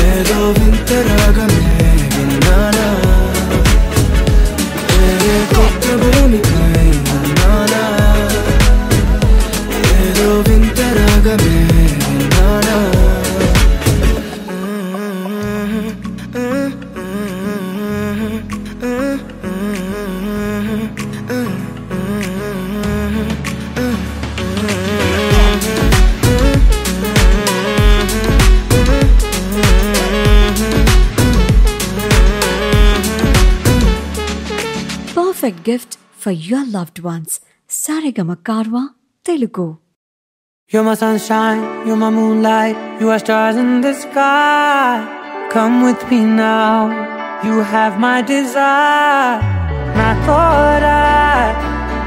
A: ఏదో వింత రాగమే విన్నానా వేరే కొత్త భూమిపై నానా ఏదో వింత రాగమే విన్నానా
L: Perfect gift for your loved ones. Saregama Karwa Telugu.
M: You're my sunshine, you're my moonlight, you are stars in the sky. Come with me now, you have my desire. Na tora,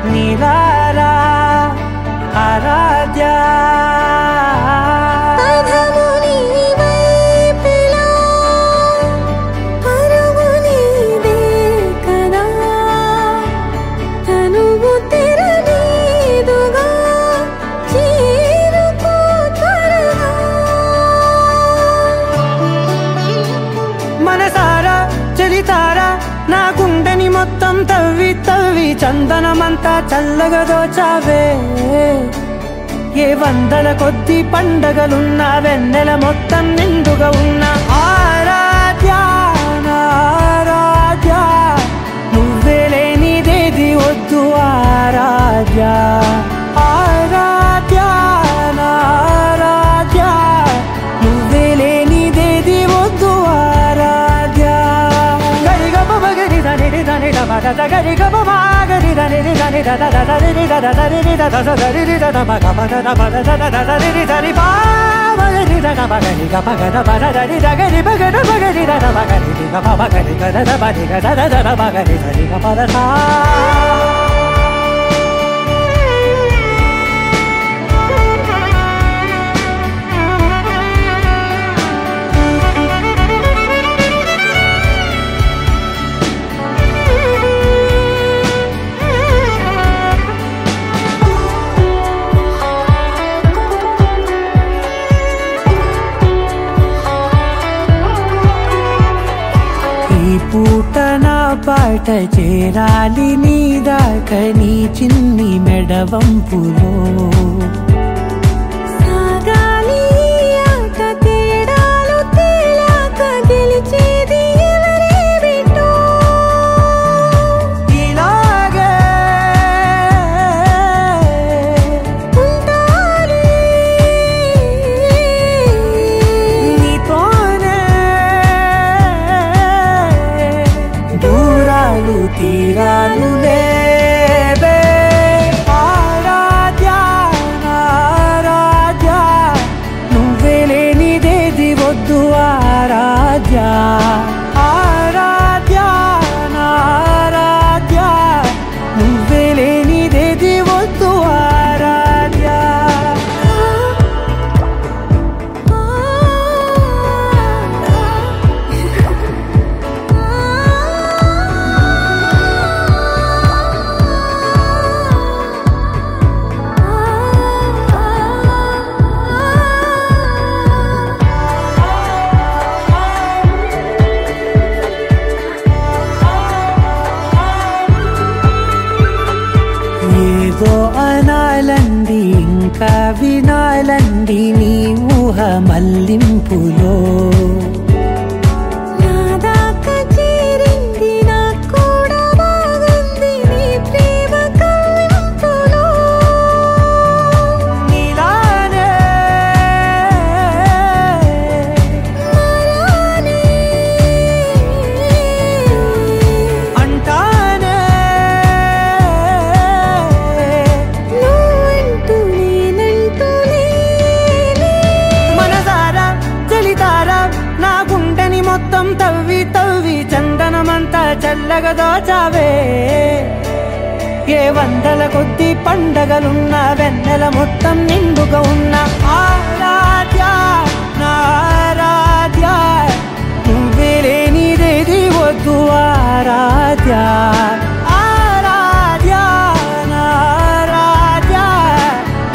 M: nilara, aradhya. మొత్తం తవ్వి తవ్వి చందనమంతా చల్లగా దోచావే ఏ వందల కొద్ది పండగలున్న వెన్నెల మొత్తం నిండుగా ఉన్న ఆరాధ్య ఆరాధ్య నువ్వే లేనిదేది వద్దు ఆరాధ్య ఆరాధ్య ఆరాధ్య నువ్వే లేనిదేది వద్దు ఆరాధ్య గరిగ బగరి దని దని దమద గరి గ బగరి దని దని దద దరి దద దరి దద దరి దద మగ మగ దద దద దరి దరి బా బగరి దద బగరి గ బగద బద దరి దగరి బగద బగరి దద బగరి గ బగరి గ దద బగరి గ దద దద బగరి దరి గ బద సా పూట నా పాట చేరాలి నీ దాకా నీ చిన్ని మెడవంపులో
H: సాగాలి ఆట తేడాలు తేలాక గెలిచేది ఎవరే బిడ్డో
M: ఇలాగే
H: ఉండాలి
M: నీతోనే దూరాలు తీరాలు లేవే ఆరాధ్య ఆరాధ్య నువ్వే లేనిదేది వద్దు ఆరాధ్య ఆరాధ్య ఆరాధ్య నువ్వే లేనిదేది వద్దు ఆరాధ్య ఏదో అనాలండి ఇంకా వినాలండి నీ ఊహ మల్లింపులో
H: నా దాకా చేరింది నాకు కూడా బాగుంది
M: మెల్లగా దోచావే ఏ వందల కొద్ది పండగలున్న వెన్నెల మొత్తం నిండుగా ఉన్న ఆరాధ్య నా ఆరాధ్య నువ్వే లేనిదేది వద్దు ఆరాధ్య ఆరాధ్య నా ఆరాధ్య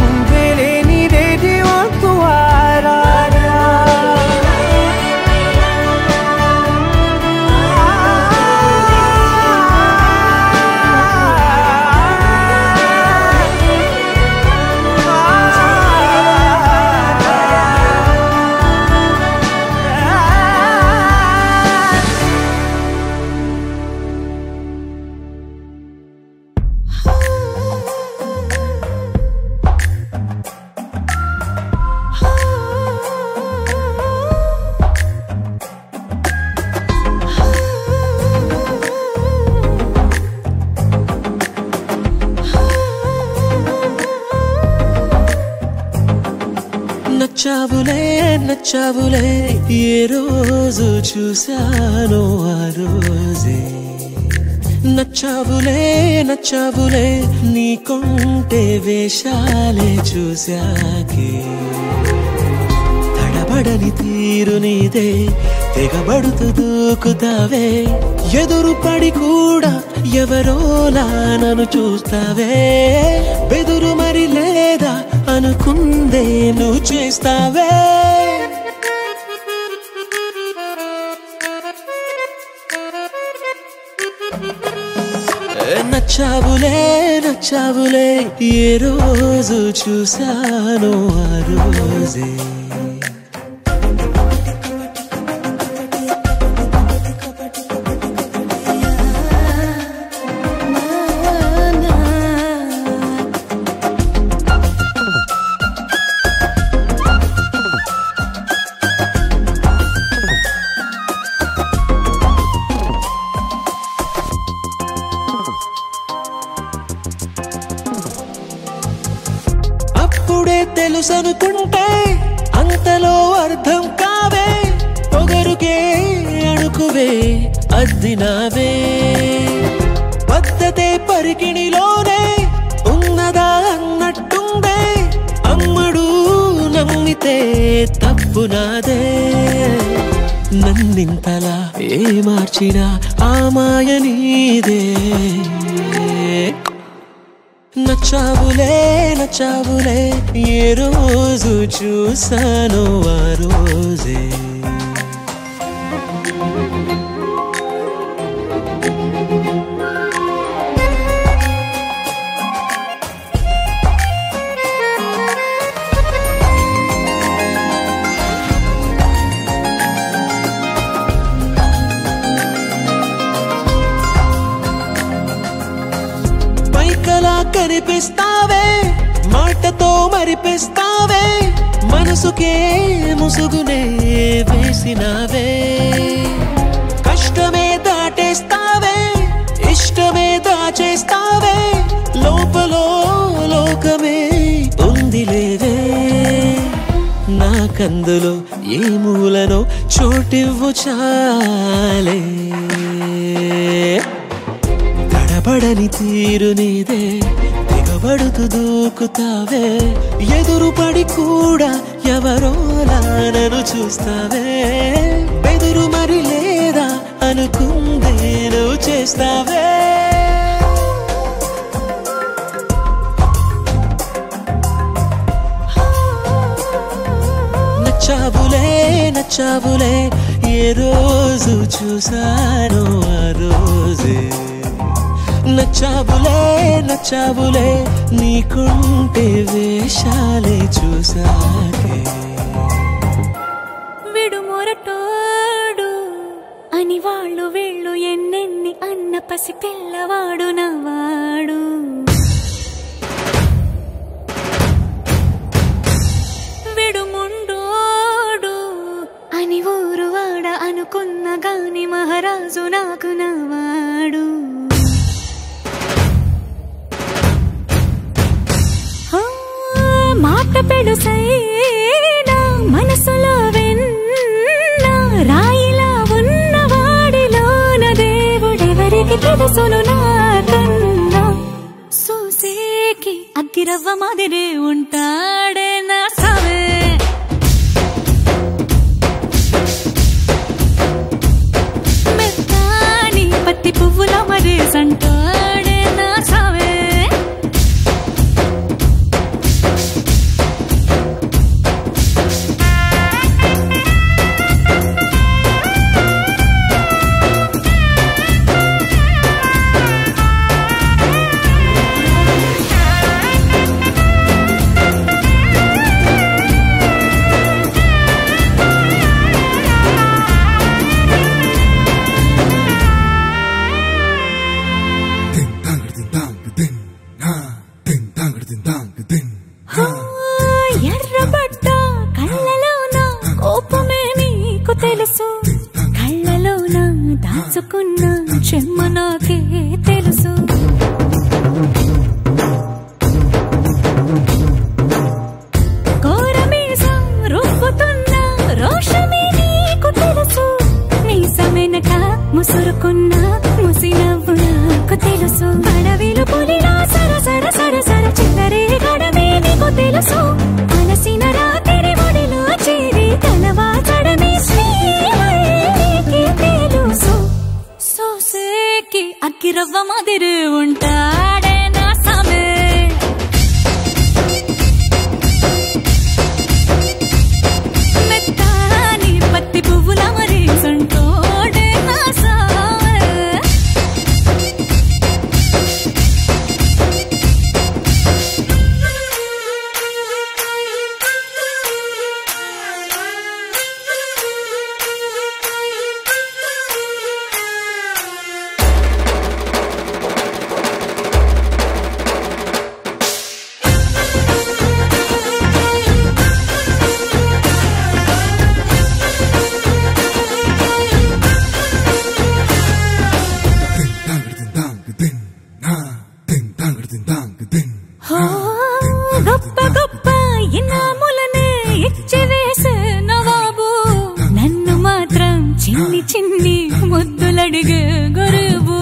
M: నువ్వే లేనిదేది వద్దు ఆరాధ్య నచ్చావులే నచ్చావులే ఏ రోజు చూశానో ఆ రోజే నచ్చావులే నచ్చావులే నీకుంటే వేషాలే చూశాకే తడబడని తీరు నీదే తెగబడుతూ దూకుతావే ఎదురు పడి కూడా ఎవరోలా నన్ను చూస్తావే బెదురు మరి లేదా అనుకుందే నువ్వు చేస్తావే నచ్చావులే నచ్చావులే ఏ రోజు చూశానో ఆ రోజే తెలుసనుకుంటే అంతలో అర్థం కావే పొగరుకే అణుకువే అద్దినావే పద్ధతే పరికిణిలోనే ఉన్నదా అన్నట్టుందే అమ్మడు నమ్మితే తప్పు నాదే నన్నింతలా ఏ మార్చినా ఆ మాయ నీదే నచ్చావులే నచ్చావులే ఏ రోజు చూశానో ఆ రోజే కనిపిస్తావే మాటతో మరిపిస్తావే మనసుకే ముసుగునే వేసినావే కష్టమే దాటేస్తావే ఇష్టమే దాచేస్తావే లోపలో లోకమే ఉందిలేవే నాకందులో ఏ మూలనో చోటివ్వు చాలే తడబడని తీరు నీదే తెగబడుతూ దూకుతావే ఎదురు పడి కూడా ఎవరోలా నన్ను చూస్తావే బెదురు మరి లేదా అనుకుందే నువ్వు చేస్తావే నచ్చావులే నచ్చావులే ఏ రోజు చూశానో ఆ రోజే నచ్చావులే నచ్చావులే నీకుంటే వేషాలే చూసాకే
H: విడుమొరటోడు అని వాళ్ళు వీళ్ళు ఎన్నెన్ని అన్న పసి పిల్లవాడు నవ్వాడు విడుముండోడు అని ఊరు వాడ అనుకున్న గాని మహారాజు నాకు నవ్వాడు మాట పెడుసైనా మనసులో వెన్న రాయిలా ఉన్నవాడిలోన దేవుడెవరికి నీకి తెలుసును నాకన్నా సూసేకి అగ్గిరవ్వ మాదిరి ఉంటాడే నా సావే మెత్తాని పత్తి పువ్వుల మరి సంటాడే నా సావే ఎర్రబడ్డ కళ్ళలోన కోపమే నీకు తెలుసు కళ్ళలోన దాచుకున్న చెమ్మ నాకే తెలుసు కోరమీసం రుబ్బుతున్న రోషమే నీకు తెలుసు మీసమెనక ముసురుకున్న ముసినవ్వు నాకు తెలుసు అడవిలు పులిలా సరసర సరసర చిల్లరే గడమే నీకు తెలుసు అలసిన రాత్రి ఒడిలో చేరి తలవాచడమే శ్రీకి తెలుసు సోసేకి అగ్గిరవ్వ మాదిరి ఉంటాడే నా సామే మెత్తాని పత్తి పువ్వుల మరి సంటోడే నా సామే గొప్ప గొప్ప ఇనాములనే ఇచ్చి వేసే నవాబు నన్ను మాత్రం చిన్ని చిన్ని ముద్దులడిగే గరువు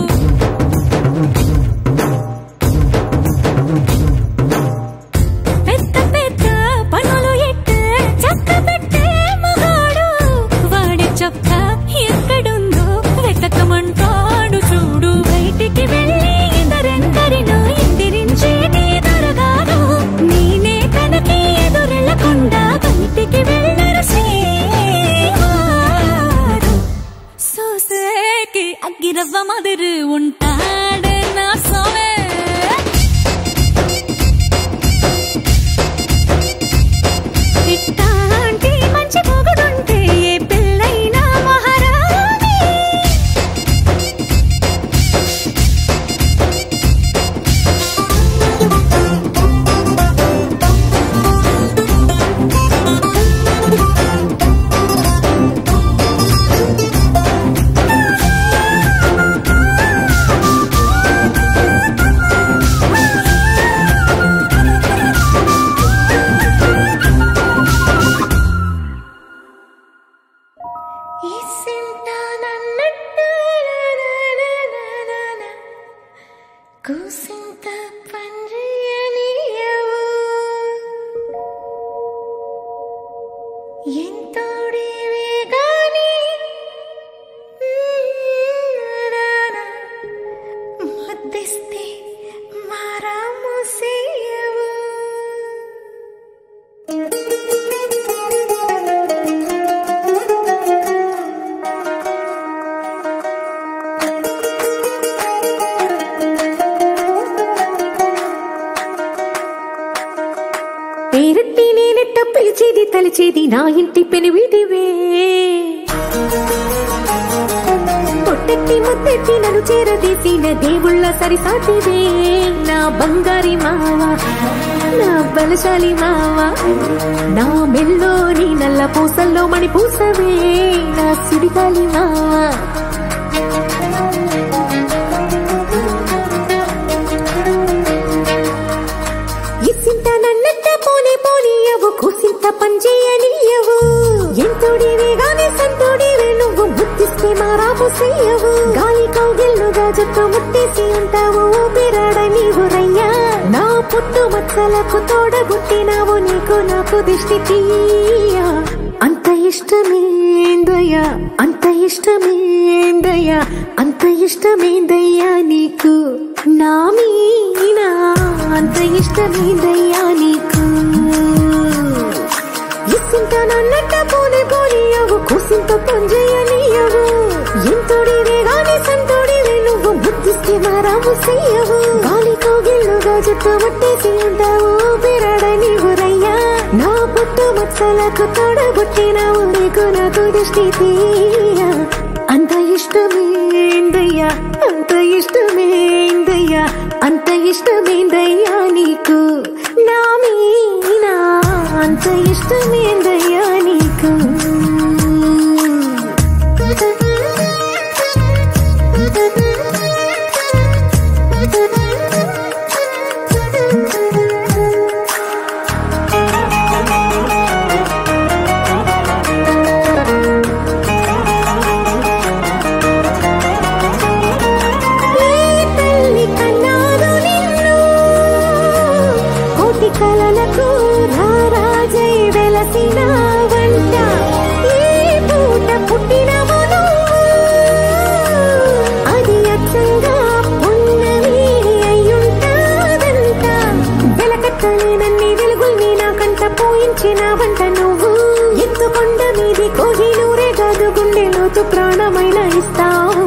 H: పెద్ద పెద్ద పనులు ఎట్టే చక్క పెట్టే మగాడు వాడి చొక్క ఎక్కడుందో వెతకమంటాడు చూడు బయటికి వెళ్ళి ఇద్దరెందరినో ఎదిరించేది దొరగాడు నేనే తనకి ఎదురెళ్ళకుండా బయటికి వెళ్ళరు శ్రీవాడు సోసేకి అగ్గిరవ్వ మాదిరి ఉంటాడే నా సోమే ఇట్టాంటి మంచి పొగడుంటే ఏ పిల్లైనా మహారాణి కూసింత పండ్రియనియవు ఎంతోడివే గాని మధ్యస్తే మారాము సేయవు పేరెత్తి నేనెట్ట పిలిచేది తలిచేది నా ఇంటి పెనివిటివే పొట్టెత్తి ముద్దెత్తి నన్ను చేరదీసిన దేవుళ్ళ సరిసాటివే నా బంగారి మావా నా బలశాలి మావా నా మెల్లోని నల్ల పూసల్లో మణి పూసవే నా సుడిగాలి మావా ఇసింత నన్నట్ట పోనీ పోనీయవు కూసింత పంచేయనీయవు ఎంతోడివే గాని సంతోడివే నువ్వు ముద్దిస్తే మారాపు చెయ్యవు గాలి కౌగిల్లో
N: గిల్లుగా జుట్టు ముట్టేసి ఉంటావు ఊపిరాడ నీవు రయ్యా నా పుట్టు మచ్చలకు తోడబుట్టినావు నీకు నాకు దిష్టి తీయా అంత ఇష్టమేందయ్యా అంత ఇష్టమేందయ్యా అంత ఇష్టమేందయ్యా నీకు నా మీనా అంత ఇష్టమేందయ్యా నీకు ఇసింత నన్నట్ట పోనే పోనీయవు కూసింత పొంజయ్యనీయవు ఎంతోడివే గాని సంతోడివే నువ్వు బుద్ధిస్తే మారాము చెయ్యవు గాలితో గిల్లుగా జుట్టు ముట్టేసి ఉంటావు ఊపిరాడ నీవు రయ్యా నా పుట్టు మచ్చలకు తోడబుట్టినావు నీకు నాకు దిష్టి తీయా అంత ఇష్టమేందయ్యా అంత ఇష్టమేందయ్యా అంత ఇష్టమేందయ్యా నీకు నా మీనా అంత ఇష్టమేందయ్యా నీకు కలలకు రారాజై వెలసిన వంట ఏ పూట పుట్టినవను అది అచ్చంగా పున్నమి అయ్యుంటాదంట వెలకట్టలేనన్ని వెలుగుల్ని నాకంట పోయించిన వంట నువ్వు ఎత్తుకొండ మీది కోహినూరే కాదు గుండె లోతు ప్రాణమైన ఇస్తావు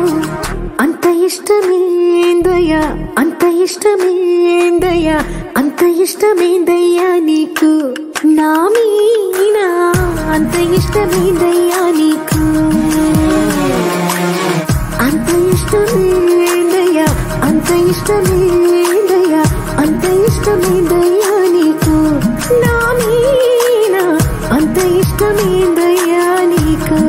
N: అంత ఇష్టమేందయ్యా అంత ఇష్టమేందయ్యా అంత ఇష్టమేందయ్యా నీకు నా మీనా అంత ఇష్టమేందయ్యా నీకు అంత ఇష్టమేందయ్యా అంత ఇష్టమేందయ్యా అంత ఇష్టమేందయ్యా నీకు నా మీనా అంత ఇష్టమేందయ్యా నీకు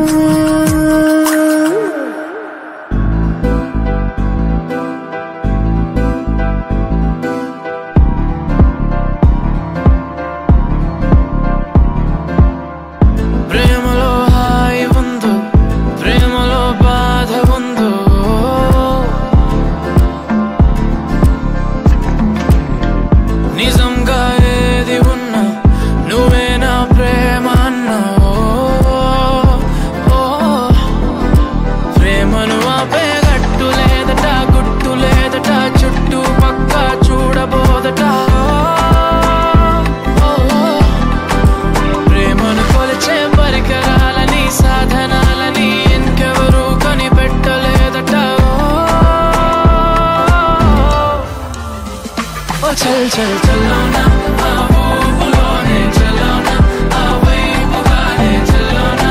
A: చల్ చల్ చల్లోనా ఆ ఊపులోనే చల్లోనా ఆ వైపుగానే చల్లోనా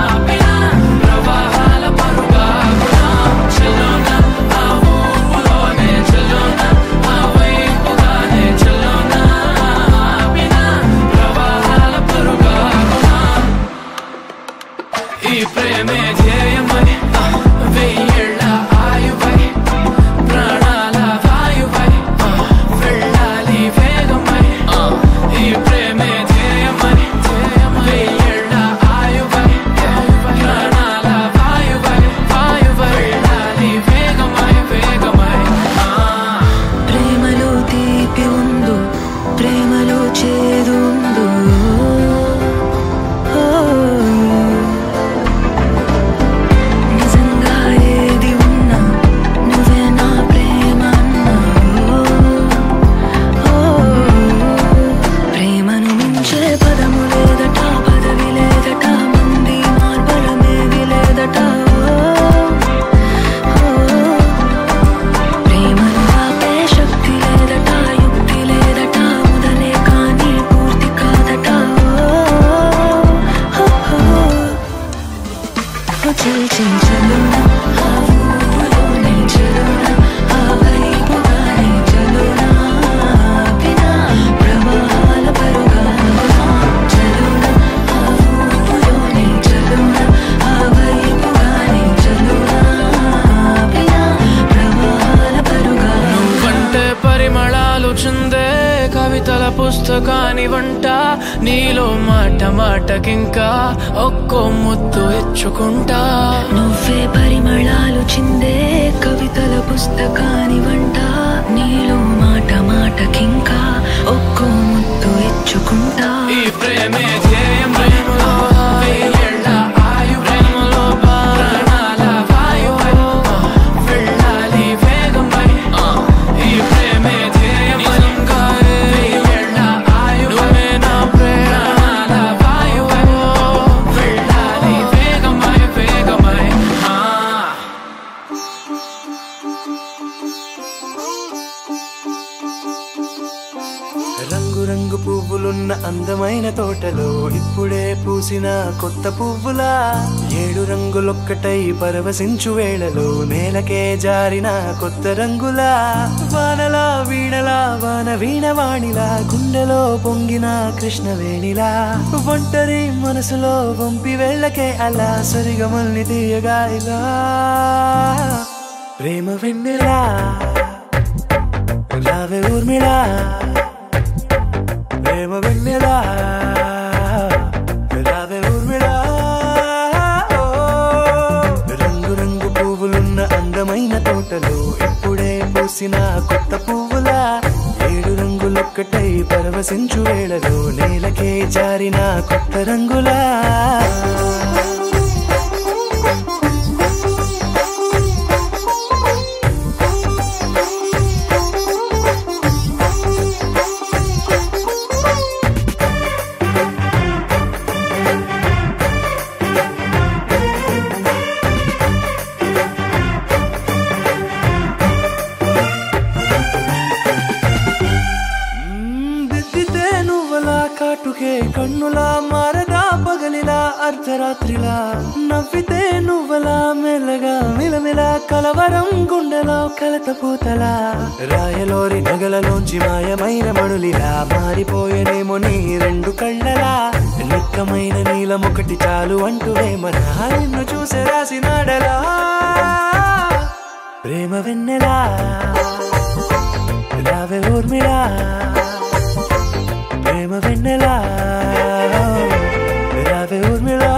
A: ఆపినా ప్రవాహాల పరుగాగునా చల్లోనా ఆ ఊపులోనే చల్లోనా ఆ వైపుగానే చల్లోనా ఆపినా ప్రవాహాల పరుగాగునా ఈ ప్రేమే ధ్యేయమై వెయ్యేళ్ళ ఆయువై ప్రాణాల వాయువై వెళ్ళాలి వేగమై ఈ ప్రేమే ధ్యేయమై వెయ్యేళ్ళ ఆయువై ప్రాణాల వాయువై వెళ్ళాలి వేగమై వేగమై
O: ప్రేమలో తీపి ఉందో ప్రేమలో చేదు ఉందో నిజంగా ఏది ఉన్నా నువ్వే నా ప్రేమ ప్రేమను మించే పదము లేదట పదవి లేదట మంది మార్బలమేవి లేదట ప్రేమను ఆపే శక్తి లేదట యుక్తి లేదట మొదలే కానీ పూర్తి కాదట చల్ చల్ చలోనా ఆ ఊపులోనే చలోనా ఆ వైపుగానే చలోనా ఆపినా ప్రవాహాల పరుగాగునా చలోనా ఆ ఊపులోనే చలోనా ఆ వైపుగానే చలోనా ఆపినా ప్రవాహాల పరుగాగునా
A: నువ్వంటే పరిమళాలు చిందే కవితల పుస్తకాని వంట నీలో మాట మాటకింకా ఒక్కో ముద్దు ఇచ్చుకుంటా
O: నువ్వే పరిమళాలు చిందే కవిత పుస్తకాని వంట నీలో మాట మాటకింకా ఒక్కో ముద్దు ఇచ్చుకుంటా
P: ఈ ప్రేమే ధ్యేయం ప్రేమలో వెయ్యేళ్ళ ఆయు ప్రేమలో ప్రాణాల వాయువై వెళ్ళాలి వేగమై ఈ ప్రేమే ధ్యేయం వెయ్యేళ్ళ ఆయు నువ్వే నా ప్రాణాల వాయువై వెళ్ళాలి వేగమై వేగమై
A: రంగు రంగు పువ్వులున్న అందమైన తోటలో ఇప్పుడే పూసిన కొత్త పువ్వులా 7 రంగులొక్కటై పరవశించు వేళలో నేలకే జారిన కొత్త రంగులా వానలా వీణలా వాన వీణవాణిలా గుండెలో పొంగిన కృష్ణవేణిలా ఒంటరి మనసులో వంపి వెళ్ళకే అలా సరిగమల్ని తీయగా ఇలా ప్రేమ వెన్నెలా రావే ఊర్మిళా ప్రేమ వెన్నెలా రావే ఊర్మిళా రంగు రంగు పువ్వులున్న అందమైన తోటలో ఇప్పుడే పూసిన కొత్త పువ్వులా 7 రంగులొక్కటై పరవశించు వేళలో నేలకే జారిన కొత్త రంగులా కాటుకే కన్నులా మారగా పగలిలా అర్ధరాత్రిలా నవ్వితే నువ్వలా మెల్లగా మిలమిలా కలవరం గుండెలో కలతపూతలా రాయలోరి నగలలోంచి మాయమైన మణులిలా మారిపోయేనేమో నీ 2 కళ్ళలా నిక్కమైన నీలమొకటి చాలు అంటూ వేమనా నిన్ను చూసే రాసినాడలా ప్రేమ వెన్నెలా రావే ఊర్మిళా ప్రేమ వెన్నెలా రావే ఊర్మిళా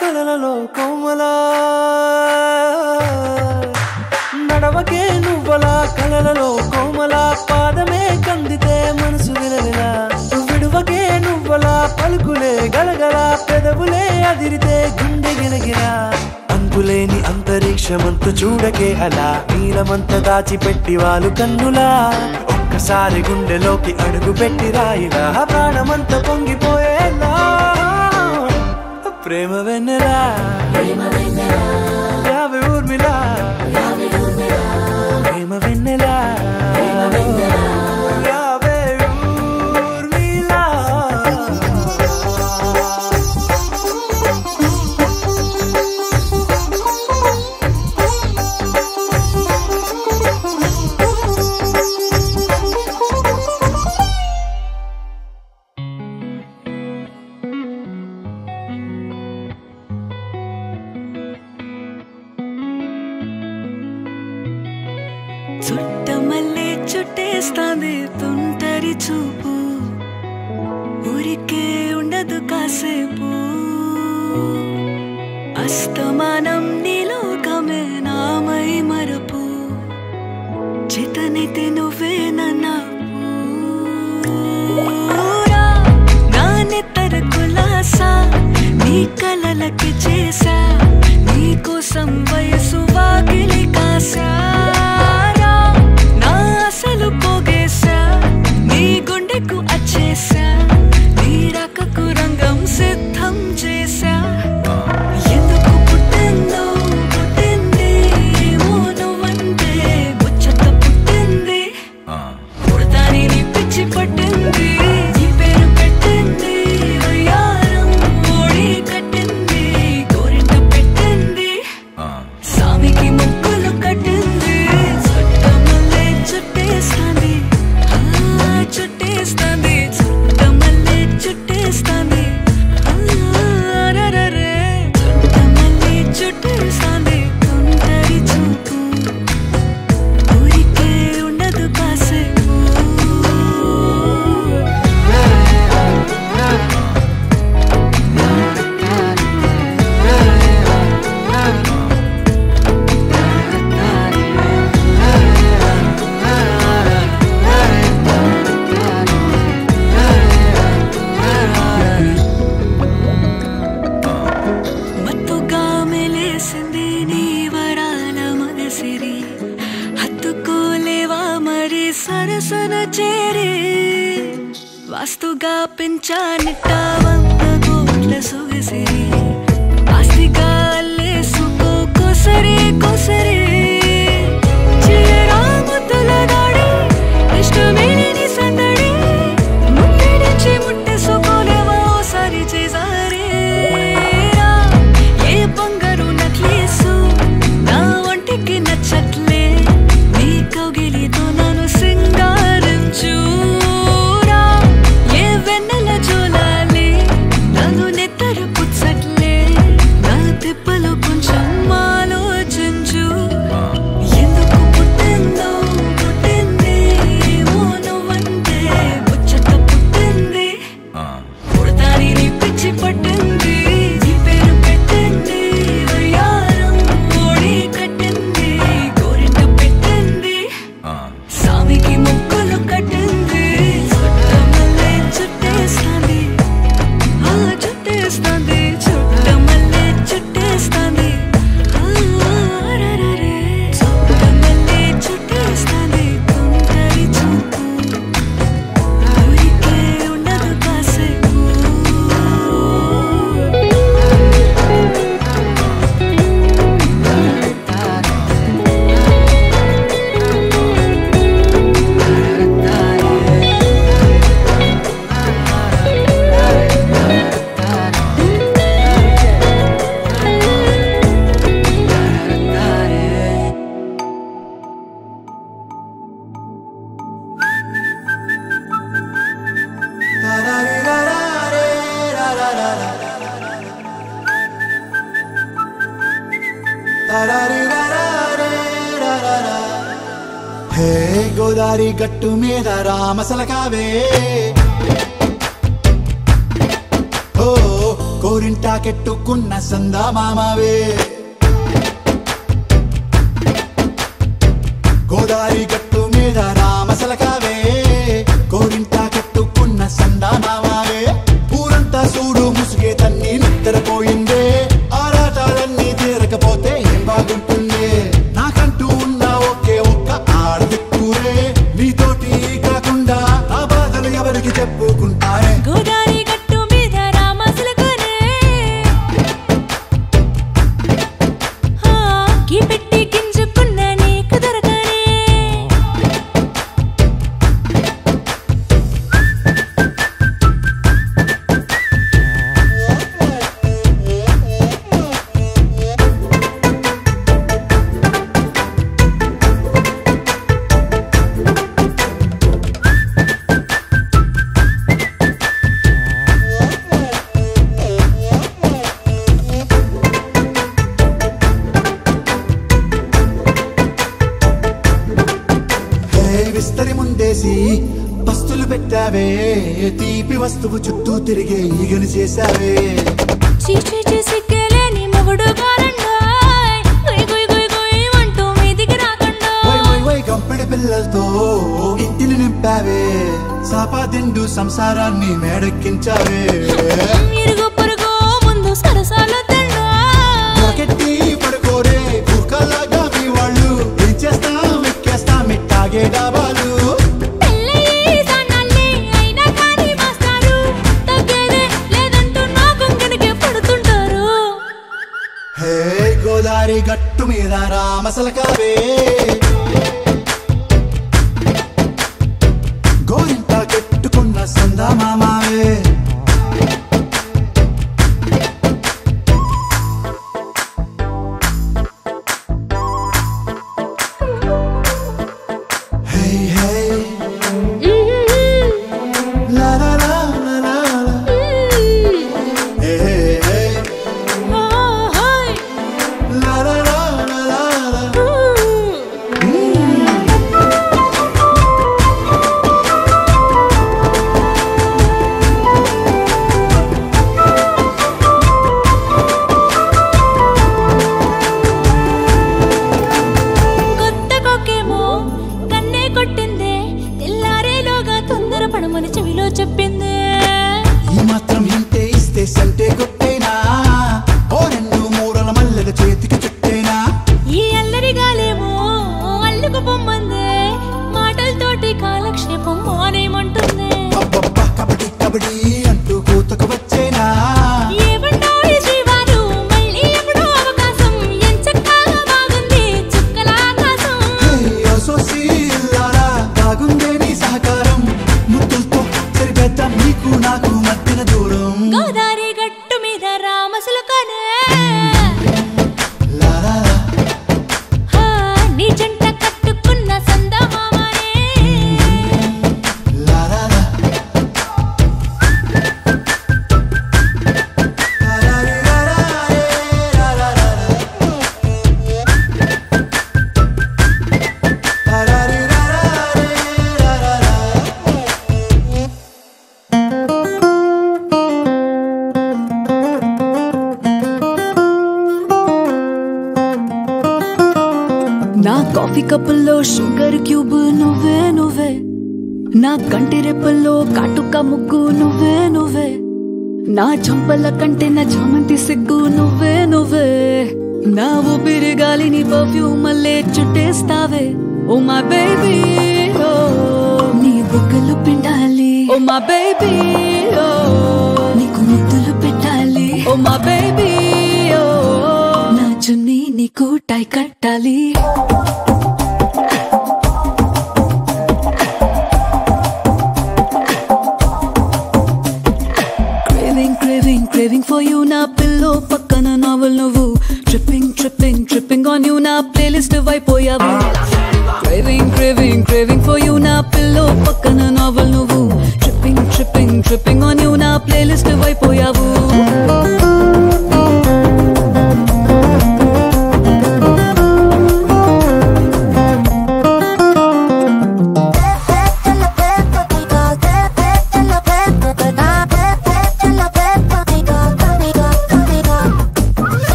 A: కలలలో కోమలా నడవకే నువ్వలా కలలలో కోమలా పాదమే కందితే మనసు విలవిలా విడువకే నువ్వలా పలుకులే గలగల పెదవులే అదిరితే గుండె గిలగిలా అంతులేని అంతరిక్షమంతు చూడకే అలా నీలమంత దాచిపెట్టి వాళ్ళు కన్నులా ఒక్కసారి గుండెలోకి అడుగు పెట్టి రాయిలా ప్రాణమంత పొంగిపోయేలా ప్రేమ వెన్నెలా రావే ఊర్మిళా ప్రేమ వెన్నెలా రావే ఊర్మిళా
O: చుట్టమల్లే చుట్టేస్తాంది తుంటరి చూపు ఊరికే ఉండదు కాసేపు అస్తమానం నీలోకమే నామై మరపు చితనితే నువ్వే నన్నా నానెత్తర కులాసా నీ కలలకి చేసా నీ కోసం వయసు వాకిలి కాసా అసలు పోగేశా నీ గుండెకు అచ్చేసా నీ రకకు రంగం సిద్ధం చేశా ఎందుకు పుట్టిందో పుట్టింది ఏమో నువ్వంటే ముచ్చట పుట్టింది ಮುಂಚಾನಿಟ್ಟ ಒಂದ ಕೋಟ್ಲ ಸೊಗಸಿರಿ ಆಸ್ತಿಗಾಲೆ ಸುಕೋ ಕೊಸರೆ ಕೊಸರೆ ಚಿಯರಾ ಮುತ್ತಲ ದಾಡಿ ಎಷ್ಟು ಮೇಲಿನಿ ಸಂದಡಿ ಮುಟ್ಟಿಡಿಚಿ ಮುಟ್ಟಿಸುಕೋಲೆವ ಓಸಾರಿ చేసారే ఏ బంగారు నక్లీసు నా ఒంటికి నచ్చట్లే నీ కౌగిలితో నన్ను సింగారించురా ఏ వెన్నెల జోలాలి నన్ను నెత్తరు పుచ్చట్లే నా తిప్పలు కొంచెం ఆలోచించు ఎందుకు పుట్టిందో పుట్టింది ఏమో నువ్వంటే ముచ్చట పుట్టింది పుడతాని నీ పిచ్చి పట్టింది నీ పేరు పెట్టింది వయ్యారం ఓడి కట్టింది గోరింట పెట్టింది సామికి ముక్కులు కట్టింది చుట్టమల్లే చుట్టేస్తాంది ఆ చుట్టేస్తాంది చుట్టమల్లే చుట్టేస్తాంది రరరే చుట్టమల్లే చుట్టేస్తాంది తుంటరి చూపు ఊరికే ఉండదు కాసేపు
Q: హే గోదారి గట్టు మీద రామసలకావే ఓ కోరింటా కెట్టుకున్న సందా మామావే గోదారి గట్టు మీద రామసలకావే కోరింటా కెట్టుకున్న సందా మామావే ఊరంతా చూడు ముసుగే తన్ని నిద్రపోయిందే ఆరాటాలన్నీ తీరకపోతే ఏం బాగుంటుంది నాకంటూ ఉన్న ఒకే ఒక్క ఆడదిక్కురే నీతోటి కాకుండా ఆ బాధలు ఎవరికి చెప్పుకుంటారే
O: గోదారి గట్టు మీద రామసలకనే గీ పెట్టి గింజుకున్న నీకు దొరకనే
Q: హే విస్తరి ముందేసి పస్తులు పెట్టావే తీపి వస్తువు చుట్టూ తిరిగే ఈగని చేశావే
O: చీచీ సిగ్గలేని మొగుడు కారండాయ్ గుయ్ గుయ్ గుయ్ గుయ్ అంటూ మీదికి రాకుండా
Q: వై వై వై గంపెడి పిల్లలతో ఇంటిని నింపావే సాపాదిండు సంసారాన్ని మేడెక్కించావే
O: ఇరుగు పొరుగు ముందు సరసాల తండా
Q: రాకెట్టి పడుకోరే కుక్కలాగా మీ వాళ్ళు ఏం చేస్తాం ఎక్కేస్తాం ఇట్టాగే డాబాలు
O: పెళ్ళయి సన్నాళ్ళే అయినా కానీ వస్తారు తగ్గేదే లేదంటూ నా కొంగనికే పడుతుంటారు
Q: హే గోదారి గట్టు మీద రామసలకావే గోరింట కెట్టుకున్న సందా మామావే హే హే లా లా లా లా లా లా. హే హే హే లా లా లా లా లా లా. గుర్తుకు వచ్చేనా
H: ఏమంటారు జీవారు మళ్ళీ ఎప్పుడో అవకాశం ఎంచక్కా బాగుంది చుక్కల ఆకాశం
Q: అసోసిల్లారా బాగుందే నీ సహకారం ముద్దులతో సరిపెద్దాం నీకు నాకు మధ్యన దూరం
H: గోదారి గట్టు మీద రామసులకనే నీ జంట కట్టుకున్న సందమామనే
O: నా కాఫీ కప్పుల్లో షుగర్ క్యూబ్ నువ్వే నువ్వే నా కంటి రెప్పల్లో కాటుక ముగ్గు నువ్వే నువ్వే నా చంపల కంటే నా చామంతి సిగ్గు నువ్వే నువ్వే నా ఊపిరి గాలిని పర్ఫ్యూమ్ మళ్ళీ చుట్టేస్తావే ఓ మా బేబీ ఓ నీ బుగ్గలు పిండాలి ఓ మా బేబీ ఓ నీకు ముద్దులు పెట్టాలి ఓ మా బేబీ ఓ నా చున్నీ నీకు టై కట్టాలి Craving for you na pillow pakkana novel nuvu tripping on you na playlist vaipoyavu craving for you na pillow pakkana novel nuvu tripping on you na playlist vaipoyavu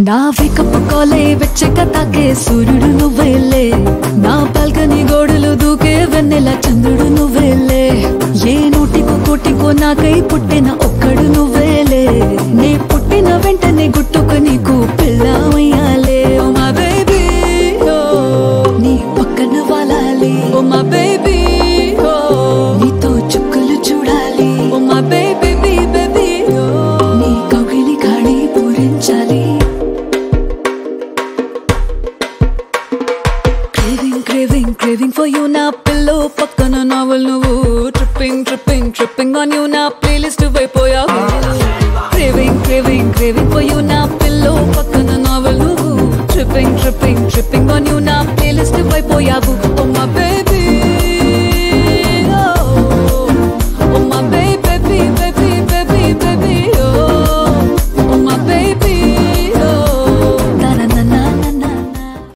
O: నా వేకప్ కాలే వెచ్చక తాకే సూర్యుడు నువ్వేలే నా బాల్కనీ గోడలు దూకే వెన్నెల చంద్రుడు నువ్వేలే ఏ నోటికో కోటికో నాకై పుట్టిన ఒక్కడు నువ్వేలే నే పుట్టిన వెంటనే గుట్టుకు నీకు పిల్లమయ్యాలే ఓ మా బేబీ ఓ నీ పక్కన వాలాలి ఓ మా బేబీ ఓ నీతో చుక్కలు చూడాలి ఓ మా బేబీ బేబీ ఓ నీ కౌగిలి గాడి పూరించాలి Craving for you na pillow pakkana novel nuvu tripping on you na playlist vaipoyavu craving for you na pillow pakkana novel nuvu tripping on you na playlist vaipoyavu